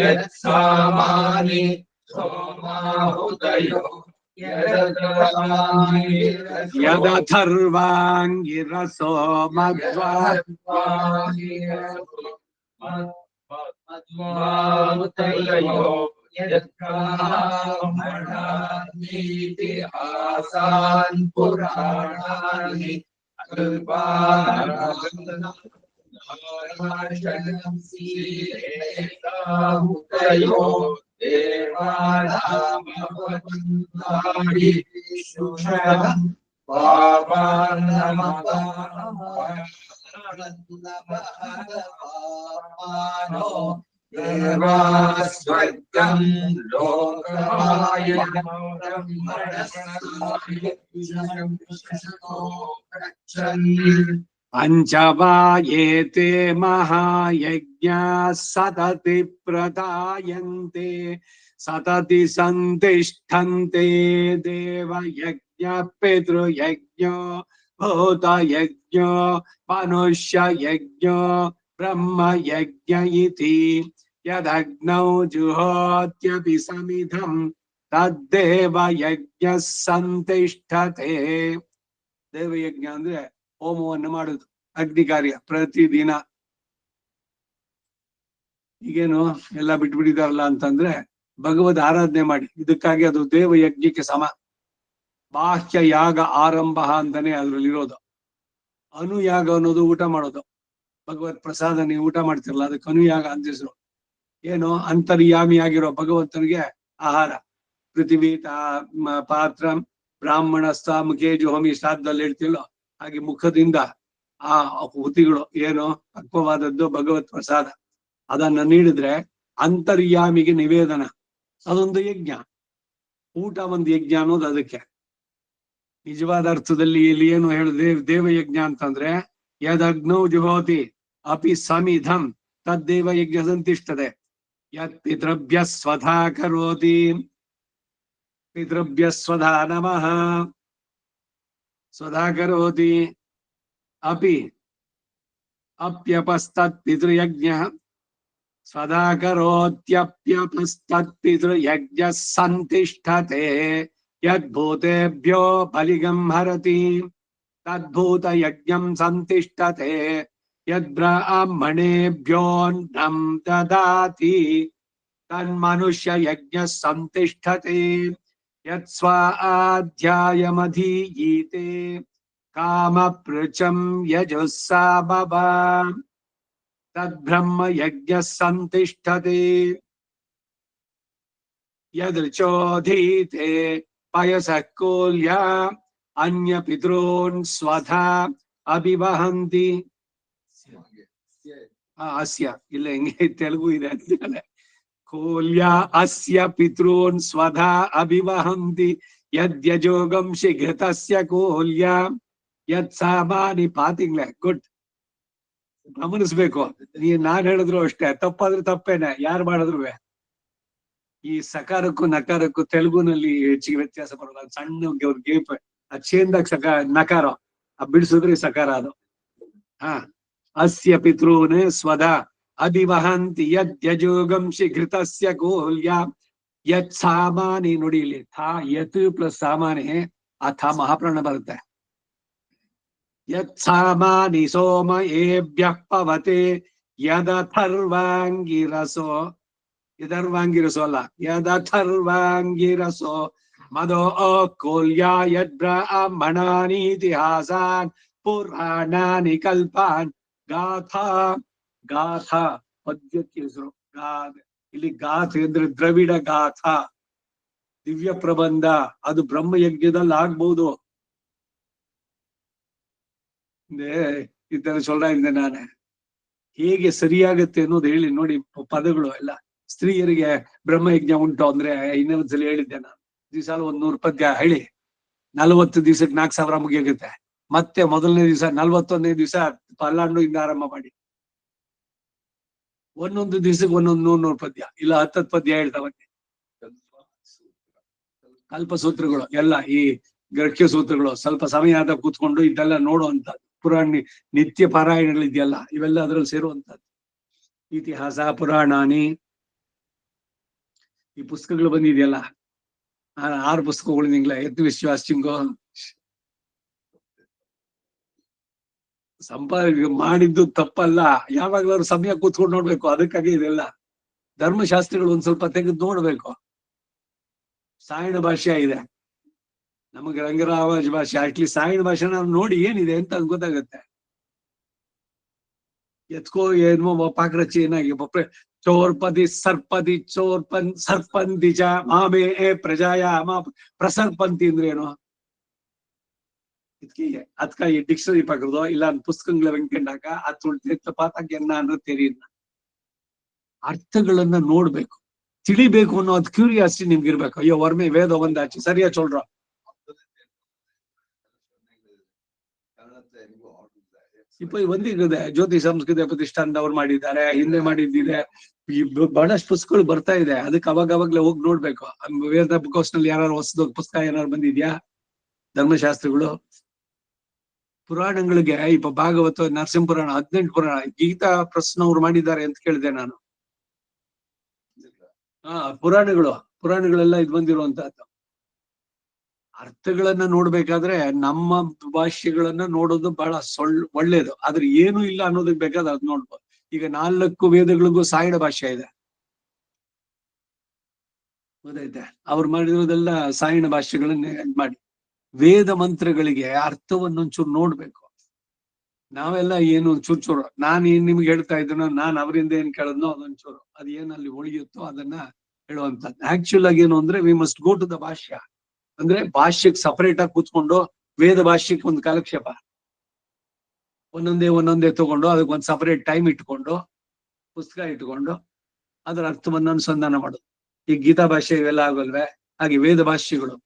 ಯತ್ಸಾಮಾನಿ ಸೋಮಾಹುತಯೋ ಯದಥರ್ವಾಂಗಿರಸೋ ಮಧ್ವಾ ಮಧ್ವಾಹುತಯೋ ಯತ್ಕಾಮಣಾನೀತಿ ಆಸಾನ್ ಪುರಾಣಾನಿ ಅಲ್ಪಾಹುತಯೋ ದೇವಾನಾಮಪನ್ನಾಡಿ ಶುಷಂ ಪಾಪಾನೋ ದೇವಾಸ್ವರ್ಗಂ ಪಂಚವಾಯೇತೆ ಮಹಾಯಜ್ಞಾ ಸತತಿ ಪ್ರದಾಯಂತೆ ಸತತಿ ಸಂತಿಷ್ಠಂತೆ ದೇವಯಜ್ಞ ಪಿತೃಯಜ್ಞೋ ಭೂತಯಜ್ಞೋ ಮನುಷ್ಯಯಜ್ಞೋ ಬ್ರಹ್ಮಯಜ್ಞ ಇತಿ ಯದಗ್ನೌ ಜುಹೋತ್ಯಪಿ ಸಮಿಧಂ ತದ್ದೇವಯಜ್ಞ ಸಂತಿಷ್ಠತೆ. ದೇವಯಜ್ಞ ಅಂದ್ರೆ ಹೋಮವನ್ನು ಮಾಡುದು, ಅಗ್ನಿ ಕಾರ್ಯ ಪ್ರತಿದಿನ. ಈಗೇನು ಎಲ್ಲ ಬಿಟ್ಬಿಟ್ಟಿದಾರಲ್ಲ ಅಂತಂದ್ರೆ ಭಗವದ್ ಆರಾಧನೆ ಮಾಡಿ, ಇದಕ್ಕಾಗಿ ಅದು ದೇವಯಜ್ಞಕ್ಕೆ ಸಮ. ಬಾಹ್ಯ ಯಾಗ ಆರಂಭ ಅಂತಾನೆ ಅದ್ರಲ್ಲಿರೋದು. ಅನುಯಾಗ ಅನ್ನೋದು ಊಟ ಮಾಡೋದು, ಭಗವತ್ ಪ್ರಸಾದ ನೀವು ಊಟ ಮಾಡ್ತಿರಲ್ಲ ಅದಕ್ಕೆ ಅನುಯಾಗ ಅಂತ ಹೆಸರು. ಏನು ಅಂತರ್ಯಾಮಿಯಾಗಿರೋ ಭಗವಂತನಿಗೆ ಆಹಾರ. ಪೃಥ್ವಿ ಪಾತ್ರ ಬ್ರಾಹ್ಮಣ ಸ್ಥ ಮುಖೇ ಜುಹೋಮಿ ಶ್ರಾದ್ದದಲ್ಲಿ ಹೇಳ್ತಿಲ್ಲೋ ಹಾಗೆ ಮುಖದಿಂದ ಆ ಹುತಿಗಳು ಏನು ಪಕ್ವವಾದದ್ದು ಭಗವತ್ ಪ್ರಸಾದ ಅದನ್ನ ನೀಡಿದ್ರೆ ಅಂತರ್ಯಾಮಿಗೆ ನಿವೇದನ, ಅದೊಂದು ಯಜ್ಞ. ಊಟ ಒಂದು ಯಜ್ಞ ಅನ್ನೋದು ಅದಕ್ಕೆ ನಿಜವಾದ ಅರ್ಥದಲ್ಲಿ. ಇಲ್ಲಿ ಏನು ಹೇಳುದು ದೇವಯಜ್ಞ ಅಂತಂದ್ರೆ ಯದಗ್ನೌ ಜುಹೋತಿ ಅಪಿ ಸಮಿಧಂ ತದ್ದೇವ ಯಜ್ಞ ಸಂತಿಷ್ಠತೆ. ಯತ್ ಪಿತೃಭ್ಯ ಸ್ವಧಾ ಕರೋತಿ ಪಿತೃಭ್ಯ ಸ್ವಧಾ ನಮಃ ಸ್ವಧಾ ಕರೋತಿ ಅಪಿ ಅಪ್ಯಪಸ್ತತ್ ಪಿತೃಯಜ್ಞ ಸ್ವಧಾ ಕರೋತ್ಯಪ್ಯಪಸ್ತತ್ ಪಿತೃಯಜ್ಞ ಸಂತಿಷ್ಠತೆ. ಯದ್ಭೂತೇಭ್ಯೋ ಬಲಿಗಂ ಹರತಿ ತದ್ಭೂತ ಯಜ್ಞಂ ಸಂತಿಷ್ಠತೆ. ಯದ್ಬ್ರಾಹ್ಮಣೇಭ್ಯೋನ್ನಂ ದದಾತಿ ತನ್ಮನುಷ್ಯ ಯಜ್ಞ ಸಂತಿಷ್ಠತೆ. ಯತ್ ಸ್ವಾಧ್ಯಾಯಮಧೀಯೀತೆ ಕಾಮಪೃಚಂ ಯಜುಸ್ಸಾಮವ ತದ್ಬ್ರಹ್ಮ ಯಜ್ಞ ಸಂತಿಷ್ಠತೆ. ಯದೃಚೋಧೀತೆ ಪಯಸಃ ಕೋಲ್ಯ ಅನ್ಯ ಪಿತॄನ್ ಸ್ವಧಾ ಅಭಿವಹಂತಿ. ಅಸ್ಯ ಇಲ್ಲ ಹೆಂಗೆ ತೆಲುಗು ಇದೆ ಅಂತಾನೆ. ಕೋಲ್ಯ ಅಸ್ಯ ಪಿತॄನ್ ಸ್ವಧಾ ಅಭಿವಹಂತಿ ಯದ್ಯಜೋಗಂ ಶಿಘೃತಸ್ಯ ಕೋಲ್ಯ ಯತ್ ಸಾಮಾನಿ ಪಾತಿಂಗ್ಲೆ. ಗುಡ್, ಗಮನಿಸ್ಬೇಕು. ನಾನ್ ಹೇಳಿದ್ರು ಅಷ್ಟೇ, ತಪ್ಪಾದ್ರೆ ತಪ್ಪೇನೆ, ಯಾರು ಮಾಡಿದ್ರು. ಈ ಸಕಾರಕ್ಕೂ ನಕಾರಕ್ಕೂ ತೆಲುಗುನಲ್ಲಿ ಹೆಚ್ಚಿಗೆ ವ್ಯತ್ಯಾಸ ಬರೋಲ್ಲ. ಸಣ್ಣ ಗೇಪ್ ಆ ಚೇಂದಾಗ ನಕಾರ ಬಿಡಿಸಿದ್ರೆ ಸಕಾರ ಅದು. ಅಸ್ಯ ಪಿತॄನ್ ಸ್ವಧಾ ಅಭಿವಹಂತಿ ಯದ್ಯಜೋಗಂ ಶಿಘೃತಸ್ಯ ಕೋಲ್ಯ ಯತ್ ಸಾಮಾನಿ. ನೋಡಿ ಇಲ್ಲಿ ಯತ್ ಪ್ಲಸ್ ಸಾಮಾನಿ, ಆ ಥಾ ಮಹಾಪ್ರಾಣ ಬರುತ್ತೆ. ಯತ್ ಸಾಮಾನಿ ಸೋಮ ಏಭ್ಯಃ ಪವತೆ ಯದಥರ್ವಾಂಗಿರಸೋ. ಯದರ್ವಾಂಗಿರಸೋ ಅಲ್ಲ, ಯದಥರ್ವಾಂಗಿರಸೋ ಮದೋ ಕೋಲ್ಯ ಯದ್ಬ್ರಾಹ್ಮಣಾನೀತಿಹಾಸಾನ್ ಪುರಾಣಾನಿ ಕಲ್ಪಾನ್. ಗಾಥಾ ಗಾಥಾ ಪದ್ಯಕ್ಕೆ ಹೆಸರು. ಇಲ್ಲಿ ಗಾಥೆ ಅಂದ್ರೆ ದ್ರವಿಡ ಗಾಥಾ, ದಿವ್ಯ ಪ್ರಬಂಧ. ಅದು ಬ್ರಹ್ಮಯಜ್ಞದಲ್ಲಿ ಆಗ್ಬಹುದು. ಈ ತರ ಸೊಲ್ಲ ಇದ್ದೆ ನಾನೇ, ಹೇಗೆ ಸರಿಯಾಗತ್ತೆ ಅನ್ನೋದು ಹೇಳಿ ನೋಡಿ. ಪದಗಳು ಎಲ್ಲ ಸ್ತ್ರೀಯರಿಗೆ ಬ್ರಹ್ಮಯಜ್ಞ ಉಂಟು ಅಂದ್ರೆ ಇನ್ನೊಂದ್ಸಲಿ ಹೇಳಿದ್ದೆ ನಾನು. ದಿವಸ 100 ಪದ್ಯ ಹೇಳಿ 40 ದಿವಸಕ್ಕೆ 4,000 ಮುಗಿಯುತ್ತೆ. ಮತ್ತೆ ಮೊದಲನೇ ದಿವಸ 41ನೇ ದಿವಸ ಪಲ್ಲಾಂಡು ಇಂದ ಆರಂಭ ಮಾಡಿ. ಒಂದೊಂದು ದಿವಸಕ್ಕೆ ಒಂದೊಂದು 100 ಪದ್ಯ ಇಲ್ಲ 10 ಪದ್ಯ ಹೇಳ್ತಾವಂತೆ. ಕಲ್ಪಸೂತ್ರಗಳು ಎಲ್ಲ ಈ ಗೃಹ್ಯ ಸೂತ್ರಗಳು ಸ್ವಲ್ಪ ಸಮಯ ಆದ ಕೂತ್ಕೊಂಡು ಇದೆಲ್ಲ ನೋಡುವಂತದ್ದು. ನಿತ್ಯ ಪಾರಾಯಣಗಳಿದೆಯಲ್ಲ ಇವೆಲ್ಲ ಅದ್ರಲ್ಲಿ ಸೇರುವಂತದ್ದು. ಇತಿಹಾಸ ಪುರಾಣಾನಿ ಈ ಪುಸ್ತಕಗಳು ಬಂದಿದೆಯಲ್ಲ 6 ಪುಸ್ತಕಗಳು ನಿಂಗ್ಲ ಎತ್ತು ವಿಶ್ವಾಸಿಂಗೋ ಸಂಪಾದನೆ ಮಾಡಿದ್ದು ತಪ್ಪಲ್ಲ. ಯಾವಾಗ್ಲಾದ್ರು ಸಮಯ ಕೂತ್ಕೊಂಡು ನೋಡ್ಬೇಕು. ಅದಕ್ಕಾಗಿ ಇದೆಲ್ಲ ಧರ್ಮಶಾಸ್ತ್ರಗಳು ಒಂದ್ ಸ್ವಲ್ಪ ತೆಗೆದು ನೋಡ್ಬೇಕು. ಸಾಯಣ ಭಾಷೆ ಇದೆ, ನಮಗೆ ರಂಗರಾಜ ಭಾಷೆ. ಅಟ್ಲೀಸ್ಟ್ ಸಾಯಣ ಭಾಷೆ ನಾವು ನೋಡಿ ಏನಿದೆ ಅಂತ ಅದು ಗೊತ್ತಾಗತ್ತೆ. ಎತ್ಕೋ ಏನೋ ಪಾಕ್ರಚಿ ಏನಾಗಿ ಚೋರ್ಪದಿ ಸರ್ಪದಿ ಸರ್ಪಂತಿಜ ಮಾಮೇ ಪ್ರಜಾಯ ಮಾ ಪ್ರಸರ್ಪಂತಿ ಅಂದ್ರೆ ಏನು? ಅದಕ್ಕ ಈ ಡಿಕ್ಷನರಿ ಪಾಕದೋ ಇಲ್ಲ ಪುಸ್ತಕಗಳ ವೆಂಕಂಡಾಕ ಅದು ಪಾತಕ್ಕೆ ಅಂದ್ರೆ ತೆರೀನ ಅರ್ಥಗಳನ್ನ ನೋಡ್ಬೇಕು, ತಿಳಿಬೇಕು ಅನ್ನೋ ಅದು ಕ್ಯೂರಿಯಾಸಿಟಿ ನಿಮ್ಗೆ ಇರ್ಬೇಕು. ಅಯ್ಯೋ ವರ್ಮೆ ವೇದ ಒಂದಾಚಿ ಸರಿಯಾ ಚೊಲ್ರ ಇಪ್ಪ ಒಂದಿದೆ ಜ್ಯೋತಿ ಸಂಸ್ಕೃತಿ ಪ್ರತಿಷ್ಠಾನದ ಅವ್ರು ಮಾಡಿದ್ದಾರೆ, ಹಿಂದೆ ಮಾಡಿದ್ದಿದೆ. ಈ ಬಹಳಷ್ಟು ಪುಸ್ತಕಗಳು ಬರ್ತಾ ಇದೆ. ಅದಕ್ಕೆ ಅವಾಗವಾಗ್ಲೇ ಹೋಗಿ ನೋಡ್ಬೇಕು. ವೇದ ಬುಕ್ಸ್ ನಲ್ಲಿ ಯಾರು ಹೊಸದ ಪುಸ್ತಕ ಏನಾರು ಬಂದಿದ್ಯಾ? ಧರ್ಮಶಾಸ್ತ್ರಗಳು ಪುರಾಣಗಳಿಗೆ ಇಪ್ಪ ಭಾಗವತ ನರಸಿಂಹ ಪುರಾಣ 18 ಪುರಾಣ ಗೀತಾ ಪ್ರಶ್ನವ್ರು ಮಾಡಿದ್ದಾರೆ ಅಂತ ಕೇಳಿದೆ ನಾನು. ಪುರಾಣಗಳೆಲ್ಲ ಇದು ಬಂದಿರುವಂತಹದ್ದು. ಅರ್ಥಗಳನ್ನ ನೋಡ್ಬೇಕಾದ್ರೆ ನಮ್ಮ ಭಾಷೆಗಳನ್ನ ನೋಡೋದು ಬಹಳ ಒಳ್ಳೇದು. ಆದ್ರೆ ಏನು ಇಲ್ಲ ಅನ್ನೋದಕ್ಕೆ ಬೇಕಾದ್ರೆ ಅದ್ ನೋಡ್ಬೋದು. ಈಗ 4 ವೇದಗಳಿಗೂ ಸಾಯಣ ಭಾಷೆ ಇದೆ, ಗೊತ್ತೈತೆ? ಅವ್ರು ಮಾಡಿರೋದೆಲ್ಲ ಸಾಯಣ ಭಾಷೆಗಳನ್ನ ಮಾಡಿ. ವೇದ ಮಂತ್ರಗಳಿಗೆ ಅರ್ಥವನ್ನೊಂಚೂರು ನೋಡ್ಬೇಕು. ನಾವೆಲ್ಲ ಏನು ಚೂರು ನಾನು ಏನ್ ನಿಮ್ಗೆ ಹೇಳ್ತಾ ಇದ್ದೀನೋ, ನಾನ್ ಅವರಿಂದ ಏನ್ ಕೇಳದ್ನೋ ಅದೊಂಚೂರು ಅದ್ ಏನಲ್ಲಿ ಉಳಿಯುತ್ತೋ ಅದನ್ನ ಹೇಳುವಂತದ್ದು. ಆಕ್ಚುಲ್ ಆಗಿ ಏನು ಅಂದ್ರೆ we must go to the ಭಾಷ್ಯ. ಅಂದ್ರೆ ಭಾಷ್ಯಕ್ಕೆ ಸಪರೇಟ್ ಆಗಿ ಕೂತ್ಕೊಂಡು ವೇದ ಭಾಷ್ಯಕ್ಕೆ ಒಂದು ಕಾಲಕ್ಷೇಪ ಒಂದೊಂದೇ ತಗೊಂಡು ಅದಕ್ಕೆ ಒಂದು ಸಪರೇಟ್ ಟೈಮ್ ಇಟ್ಕೊಂಡು ಪುಸ್ತಕ ಇಟ್ಕೊಂಡು ಅದರ ಅರ್ಥವನ್ನ ಅನುಸಂಧಾನ ಮಾಡೋದು. ಈ ಗೀತಾ ಭಾಷೆ ಇವೆಲ್ಲ ಆಗೋಲ್ವೇ, ಹಾಗೆ ವೇದ ಭಾಷ್ಯಗಳು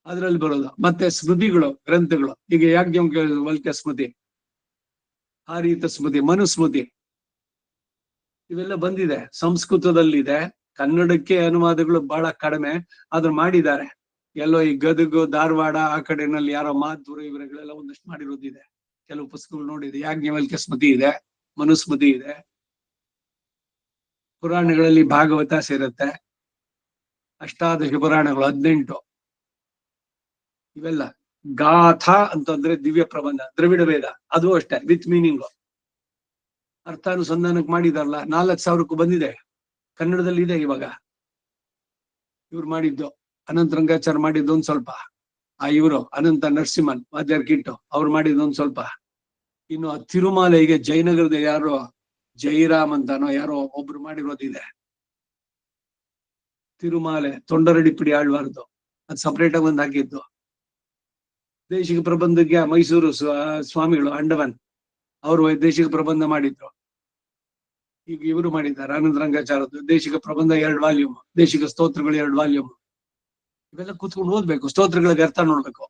ಅದ್ರಲ್ಲಿ ಬರೋದು. ಮತ್ತೆ ಸ್ಮೃತಿಗಳು, ಗ್ರಂಥಗಳು, ಈಗ ಯಾಜ್ಞವಲ್ಕ್ಯ ಸ್ಮೃತಿ, ಹಾರೀತ ಸ್ಮೃತಿ, ಮನುಸ್ಮೃತಿ ಇವೆಲ್ಲ ಬಂದಿದೆ. ಸಂಸ್ಕೃತದಲ್ಲಿದೆ, ಕನ್ನಡಕ್ಕೆ ಅನುವಾದಗಳು ಬಹಳ ಕಡಿಮೆ ಆದ್ರೂ ಮಾಡಿದ್ದಾರೆ. ಎಲ್ಲೋ ಈ ಗದಗ ಧಾರವಾಡ ಆ ಕಡೆನಲ್ಲಿ ಯಾರೋ ಮಾಧುರ ಇವರುಗಳೆಲ್ಲ ಒಂದಷ್ಟು ಮಾಡಿರೋದಿದೆ. ಕೆಲವು ಪುಸ್ತಕಗಳು ನೋಡಿದೆ. ಯಾಜ್ಞವಲ್ಕ್ಯ ಸ್ಮೃತಿ ಇದೆ, ಮನುಸ್ಮೃತಿ ಇದೆ. ಪುರಾಣಗಳಲ್ಲಿ ಭಾಗವತ ಸೇರುತ್ತೆ, ಅಷ್ಟಾದಶ ಪುರಾಣಗಳು 18. ಇವೆಲ್ಲ ಗಾಥಾ ಅಂತಂದ್ರೆ ದಿವ್ಯ ಪ್ರಬಂಧ, ದ್ರವಿಡ ವೇದ, ಅದು ಅಷ್ಟೇ ವಿತ್ ಮೀನಿಂಗ್. ಅರ್ಥಾನುಸಂಧಾನಕ್ಕೆ ಮಾಡಿದಾರಲ್ಲ, 4,000ಕ್ಕೂ ಬಂದಿದೆ. ಕನ್ನಡದಲ್ಲಿ ಇದೆ ಇವಾಗ. ಇವ್ರು ಮಾಡಿದ್ದು ಅನಂತ ರಂಗಾಚಾರ್ಯ ಮಾಡಿದ್ದು ಒಂದ್ ಸ್ವಲ್ಪ, ಇವರು ಅನಂತ ನರಸಿಂಹನ್ ವಾದ್ಯಾರ್ ಕಿಟ್ಟು ಅವ್ರು ಮಾಡಿದ್ದು ಒಂದ್ ಸ್ವಲ್ಪ. ಇನ್ನು ಆ ತಿರುಮಾಲೆಗೆ ಜಯನಗರದ ಯಾರೋ ಜೈರಾಮ್ ಅಂತಾನೋ ಯಾರೋ ಒಬ್ರು ಮಾಡಿರೋದಿದೆ. ತಿರುಮಾಲೆ ತೊಂಡರಡಿಪಿಡಿ ಆಳ್ವಾರ್ದು, ಅದು ಸಪರೇಟ್ ಆಗಿ ಒಂದ್ ಹಾಕಿದ್ದು. ದೇಶಿಕ ಪ್ರಬಂಧಕ್ಕೆ ಮೈಸೂರು ಸ್ವಾಮಿಗಳು ಅಂಡವನ್ ಅವರು ದೇಶಿಕ ಪ್ರಬಂಧ ಮಾಡಿದ್ರು. ಈಗ ಇವರು ಮಾಡಿದ್ದಾರೆ ಆನಂದ ರಂಗಾಚಾರ್ಯದ್ದು ದೇಶಿಕ ಪ್ರಬಂಧ 2 ವಾಲ್ಯೂಮ್, ದೇಶಿಕ ಸ್ತೋತ್ರಗಳು 2 ವಾಲ್ಯೂಮ್. ಇವೆಲ್ಲ ಕೂತ್ಕೊಂಡು ಓದ್ಬೇಕು, ಸ್ತೋತ್ರಗಳಿಗೆ ಅರ್ಥ ನೋಡ್ಬೇಕು.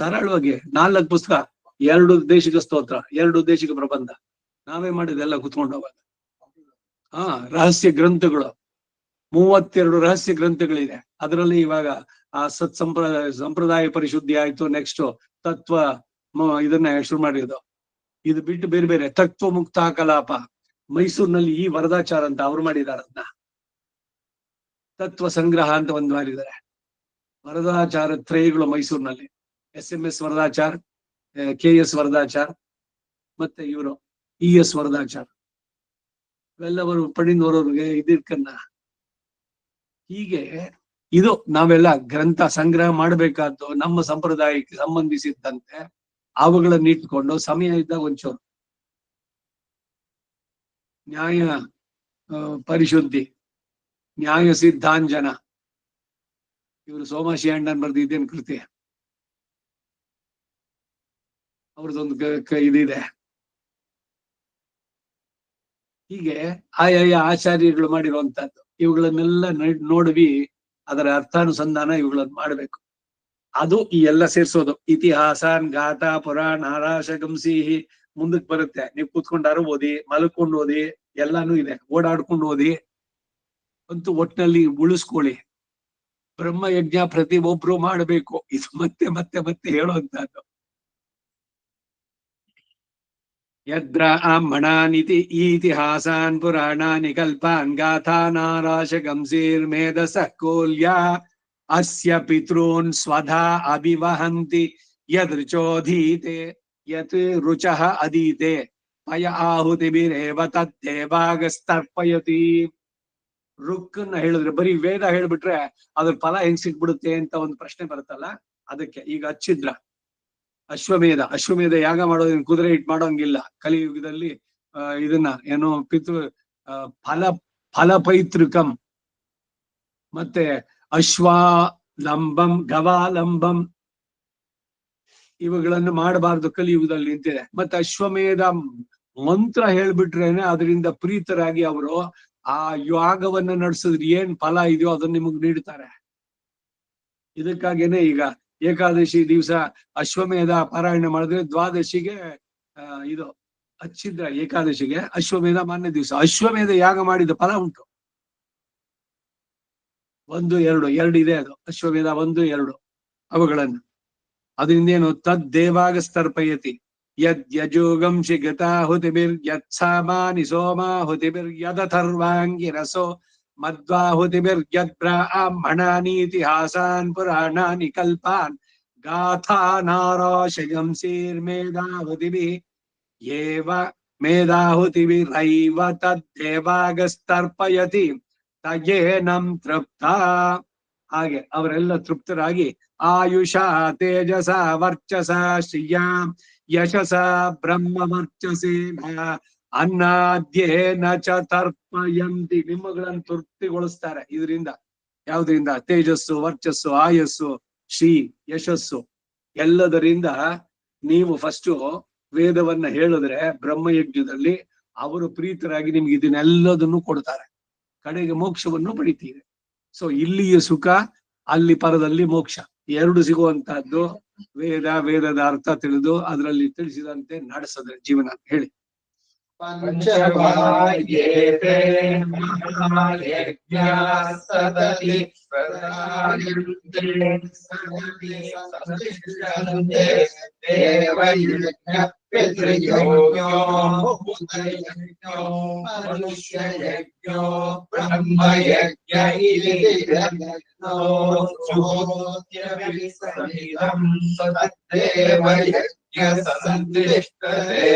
ಧಾರಾಳವಾಗಿ 4 ಪುಸ್ತಕ, 2 ದೇಶಿಕ ಸ್ತೋತ್ರ, 2 ದೇಶಿಕ ಪ್ರಬಂಧ ನಾವೇ ಮಾಡಿದೆಲ್ಲ ಕೂತ್ಕೊಂಡು ಹೋಗುವಾಗ. ರಹಸ್ಯ ಗ್ರಂಥಗಳು 32 ರಹಸ್ಯ ಗ್ರಂಥಗಳಿದೆ. ಅದರಲ್ಲಿ ಇವಾಗ ಆ ಸಂಪ್ರದಾಯ ಪರಿಶುದ್ಧಿ ಆಯ್ತು, ನೆಕ್ಸ್ಟ್ ತತ್ವ ಇದನ್ನ ಶುರು ಮಾಡಿರೋದು. ಇದು ಬಿಟ್ಟು ಬೇರೆ ಬೇರೆ ತತ್ವ ಮುಕ್ತ ಕಲಾಪ ಮೈಸೂರಿನಲ್ಲಿ ಈ ವರದಾಚಾರ ಅಂತ ಅವ್ರು ಮಾಡಿದಾರ. ಅದನ್ನ ತತ್ವ ಸಂಗ್ರಹ ಅಂತ ಒಂದು ಮಾಡಿದ್ದಾರೆ. ವರದಾಚಾರ ತ್ರಯಗಳು ಮೈಸೂರಿನಲ್ಲಿ SMS ವರದಾಚಾರ್, KS ವರದಾಚಾರ್, ಮತ್ತೆ ಇವರು ES ವರದಾಚಾರ್, ಇವೆಲ್ಲವರು ಪಡಿಂದವರವ್ರಿಗೆ ಇದಿರ್ಕನ್ನ. ಹೀಗೆ ಇದು ನಾವೆಲ್ಲ ಗ್ರಂಥ ಸಂಗ್ರಹ ಮಾಡಬೇಕಾದ್ದು ನಮ್ಮ ಸಂಪ್ರದಾಯಕ್ಕೆ ಸಂಬಂಧಿಸಿದ್ದಂತೆ ಅವುಗಳನ್ನ ಇಟ್ಕೊಂಡು ಸಮಯ ಇದ್ದಾಗ ಒಂಚೂರು ನ್ಯಾಯ ಪರಿಶುದ್ಧಿ, ನ್ಯಾಯ ಸಿದ್ಧಾಂಜನ, ಇವರು ಸೋಮಾಶಿ ಅಣ್ಣನ್ ಬರ್ದಿದ್ದೇನು ಕೃತಿ, ಅವ್ರದ್ದೊಂದು ಇದಿದೆ. ಹೀಗೆ ಆಯಾಯ ಆಚಾರ್ಯಗಳು ಮಾಡಿರುವಂತಹದ್ದು ಇವುಗಳನ್ನೆಲ್ಲ ನೋಡ್ವಿ ಅದರ ಅರ್ಥಾನುಸಂಧಾನ ಇವುಗಳನ್ನ ಮಾಡ್ಬೇಕು. ಅದು ಈ ಎಲ್ಲ ಸೇರ್ಸೋದು. ಇತಿಹಾಸಾನ್ ಗಾಥಾ ಪುರಾಣ ರಾಶಗಂಸಿಹಿ ಮುಂದಕ್ಕೆ ಬರುತ್ತೆ. ನೀವು ಕೂತ್ಕೊಂಡಾರು ಓದಿ, ಮಲ್ಕೊಂಡು ಓದಿ, ಎಲ್ಲಾನು ಇದೆ, ಓಡಾಡ್ಕೊಂಡು ಓದಿ, ಅಂತೂ ಒಟ್ಟಿನಲ್ಲಿ ಉಳಿಸ್ಕೊಳ್ಳಿ. ಬ್ರಹ್ಮಯಜ್ಞ ಪ್ರತಿ ಒಬ್ರು ಮಾಡಬೇಕು. ಇದು ಮತ್ತೆ ಮತ್ತೆ ಮತ್ತೆ ಹೇಳುವಂತಹದ್ದು. ಯದ್ಬ್ರಾಹ್ಮಣಾನಿತಿ ಇತಿಹಾಸಾನ್ ಪುರಾಣಾನಿ ಕಲ್ಪಾನ್ ಗಾಥಾನಾರಾಶಕಂಸೀರ್ಮೇಧಸಃ ಕೋಲ್ಯ ಅಸ್ಯ ಪಿತॄನ್ ಸ್ವಧಾ ಅಭಿವಹಂತಿ ಯದೃಚೋಧೀತೆ ಯತ್ ರುಚಃ ಅದೀತೆ ಪಯ ಆಹುತಿಭಿರೇವ ತದ್ದೇವಾಗಸ್ತರ್ಪಯತಿ. ರುಕ್ಕನ್ನ ಹೇಳಿದ್ರೆ ಬರೀ ವೇದ ಹೇಳ್ಬಿಟ್ರೆ ಅದ್ರ ಫಲ ಹೆಂಗ್ ಸಿಕ್ಬಿಡುತ್ತೆ ಅಂತ ಒಂದು ಪ್ರಶ್ನೆ ಬರುತ್ತಲ್ಲ, ಅದಕ್ಕೆ ಈಗ ಹಚ್ಚಿದ್ರ ಅಶ್ವಮೇಧ ಯಾಗ ಮಾಡೋದ್ ಕುದುರೆ ಇಟ್ ಮಾಡೋಂಗಿಲ್ಲ ಕಲಿಯುಗದಲ್ಲಿ. ಇದನ್ನ ಏನೋ ಫಲಪೈತೃಕಂ ಮತ್ತೆ ಅಶ್ವಾಲಂಬಂ ಗವಾಲಂಬಂ ಇವುಗಳನ್ನು ಮಾಡಬಾರ್ದು ಕಲಿಯುಗದಲ್ಲಿ ನಿಂತಿದೆ. ಮತ್ತೆ ಅಶ್ವಮೇಧ ಮಂತ್ರ ಹೇಳ್ಬಿಟ್ರೇನೆ ಅದರಿಂದ ಪ್ರೀತರಾಗಿ ಅವರು ಆ ಯಾಗವನ್ನ ನಡೆಸಿದ್ರೆ ಏನ್ ಫಲ ಇದೆಯೋ ಅದನ್ನ ನಿಮಗ್ ನೀಡ್ತಾರೆ. ಇದಕ್ಕಾಗೇನೆ ಈಗ ಏಕಾದಶಿ ದಿವಸ ಅಶ್ವಮೇಧ ಪಾರಾಯಣ ಮಾಡಿದ್ರೆ ದ್ವಾದಶಿಗೆ ಇದು ಹಚ್ಚಿದ್ರ ಏಕಾದಶಿಗೆ ಅಶ್ವಮೇಧ ಮಾನ್ಯ ದಿವಸ ಅಶ್ವಮೇಧ ಯಾಗ ಮಾಡಿದ ಫಲ ಉಂಟು. 1, 2 ಇದೆ ಅದು ಅಶ್ವಮೇಧ 1, 2 ಅವುಗಳನ್ನು. ಅದರಿಂದ ಏನು ತದ್ದೇವಾಗಸ್ತರ್ಪಯತಿ ಯಜ್ಯೋಗಂಶಿ ಗತಾಹುತಿಭಿರ್ ಯತ್ಸಾಮಾನಿ ಸೋಮಾಹುತಿಭಿರ್ ಯದಥರ್ವಾಂಗಿರಸೋ ಮಧ್ವಾಹುತಿಭಿರ್ ಯದ್ಬ್ರಾಹ್ಮಣಾನೀತಿಹಾಸಾನ್ ಪುರಾಣಾನಿ ಕಲ್ಪಾನ್ ಗಾಥಾನಾರಾಶಯಂಸೀರ್ಮೇಧಾಹುತಿಭಿಃ ಏವ ಮೇಧಾಹುತಿಭಿರೈವ ತದ್ದೇವಾಗಸ್ತರ್ಪಯತಿ ತಯೇನಂ ತೃಪ್ತ. ಹಾಗೆ ಅವರೆಲ್ಲ ತೃಪ್ತರಾಗಿ ಆಯುಷ ತೇಜಸ ವರ್ಚಸ ಶ್ರಿಯಾಂ ಯಶಸ ಬ್ರಹ್ಮ ವರ್ಚಸೇನ ಅನ್ನಾದ್ಯೇನ ಚ ತರ್ಪಯಂತಿ. ನಿಮ್ಮಗಳನ್ನು ತೃಪ್ತಿಗೊಳಿಸ್ತಾರೆ ಇದರಿಂದ. ಯಾವುದರಿಂದ? ತೇಜಸ್ಸು, ವರ್ಚಸ್ಸು, ಆಯಸ್ಸು, ಶ್ರೀ, ಯಶಸ್ಸು ಎಲ್ಲದರಿಂದ. ನೀವು ಫಸ್ಟ್ ವೇದವನ್ನ ಹೇಳಿದ್ರೆ ಬ್ರಹ್ಮಯಜ್ಞದಲ್ಲಿ ಅವರು ಪ್ರೀತರಾಗಿ ನಿಮ್ಗೆ ಇದನ್ನೆಲ್ಲದನ್ನು ಕೊಡ್ತಾರೆ. ಕಡೆಗೆ ಮೋಕ್ಷವನ್ನು ಪಡಿತೀರಿ. ಸೊ ಇಲ್ಲಿಯ ಸುಖ, ಅಲ್ಲಿ ಪರದಲ್ಲಿ ಮೋಕ್ಷ ಎರಡು ಸಿಗುವಂತಹದ್ದು. ವೇದದ ಅರ್ಥ ತಿಳಿದು ಅದರಲ್ಲಿ ತಿಳಿಸಿದಂತೆ ನಡೆಸಿದ್ರೆ ಜೀವನ. ಹೇಳಿ. ಪಂಚವಾಯೇತೆ ಮಹಾಯಜ್ಞಾಃ ಸದತಿ ಸಂತಿಷ್ಠಂತೆ ದೇವಯಜ್ಞ ಪಿತೃಯಜ್ಞೋ ಭೂತಯಜ್ಞೋ ಮನುಷ್ಯಯಜ್ಞೋ ಬ್ರಹ್ಮಯಜ್ಞ ಇತಿ ಯಜ್ಞೋ ಜ್ಯೋತಿರವಿಸಹಿತಂ ತದ್ದೇವಯಜ್ಞ ಸಂತಿಷ್ಠತೆ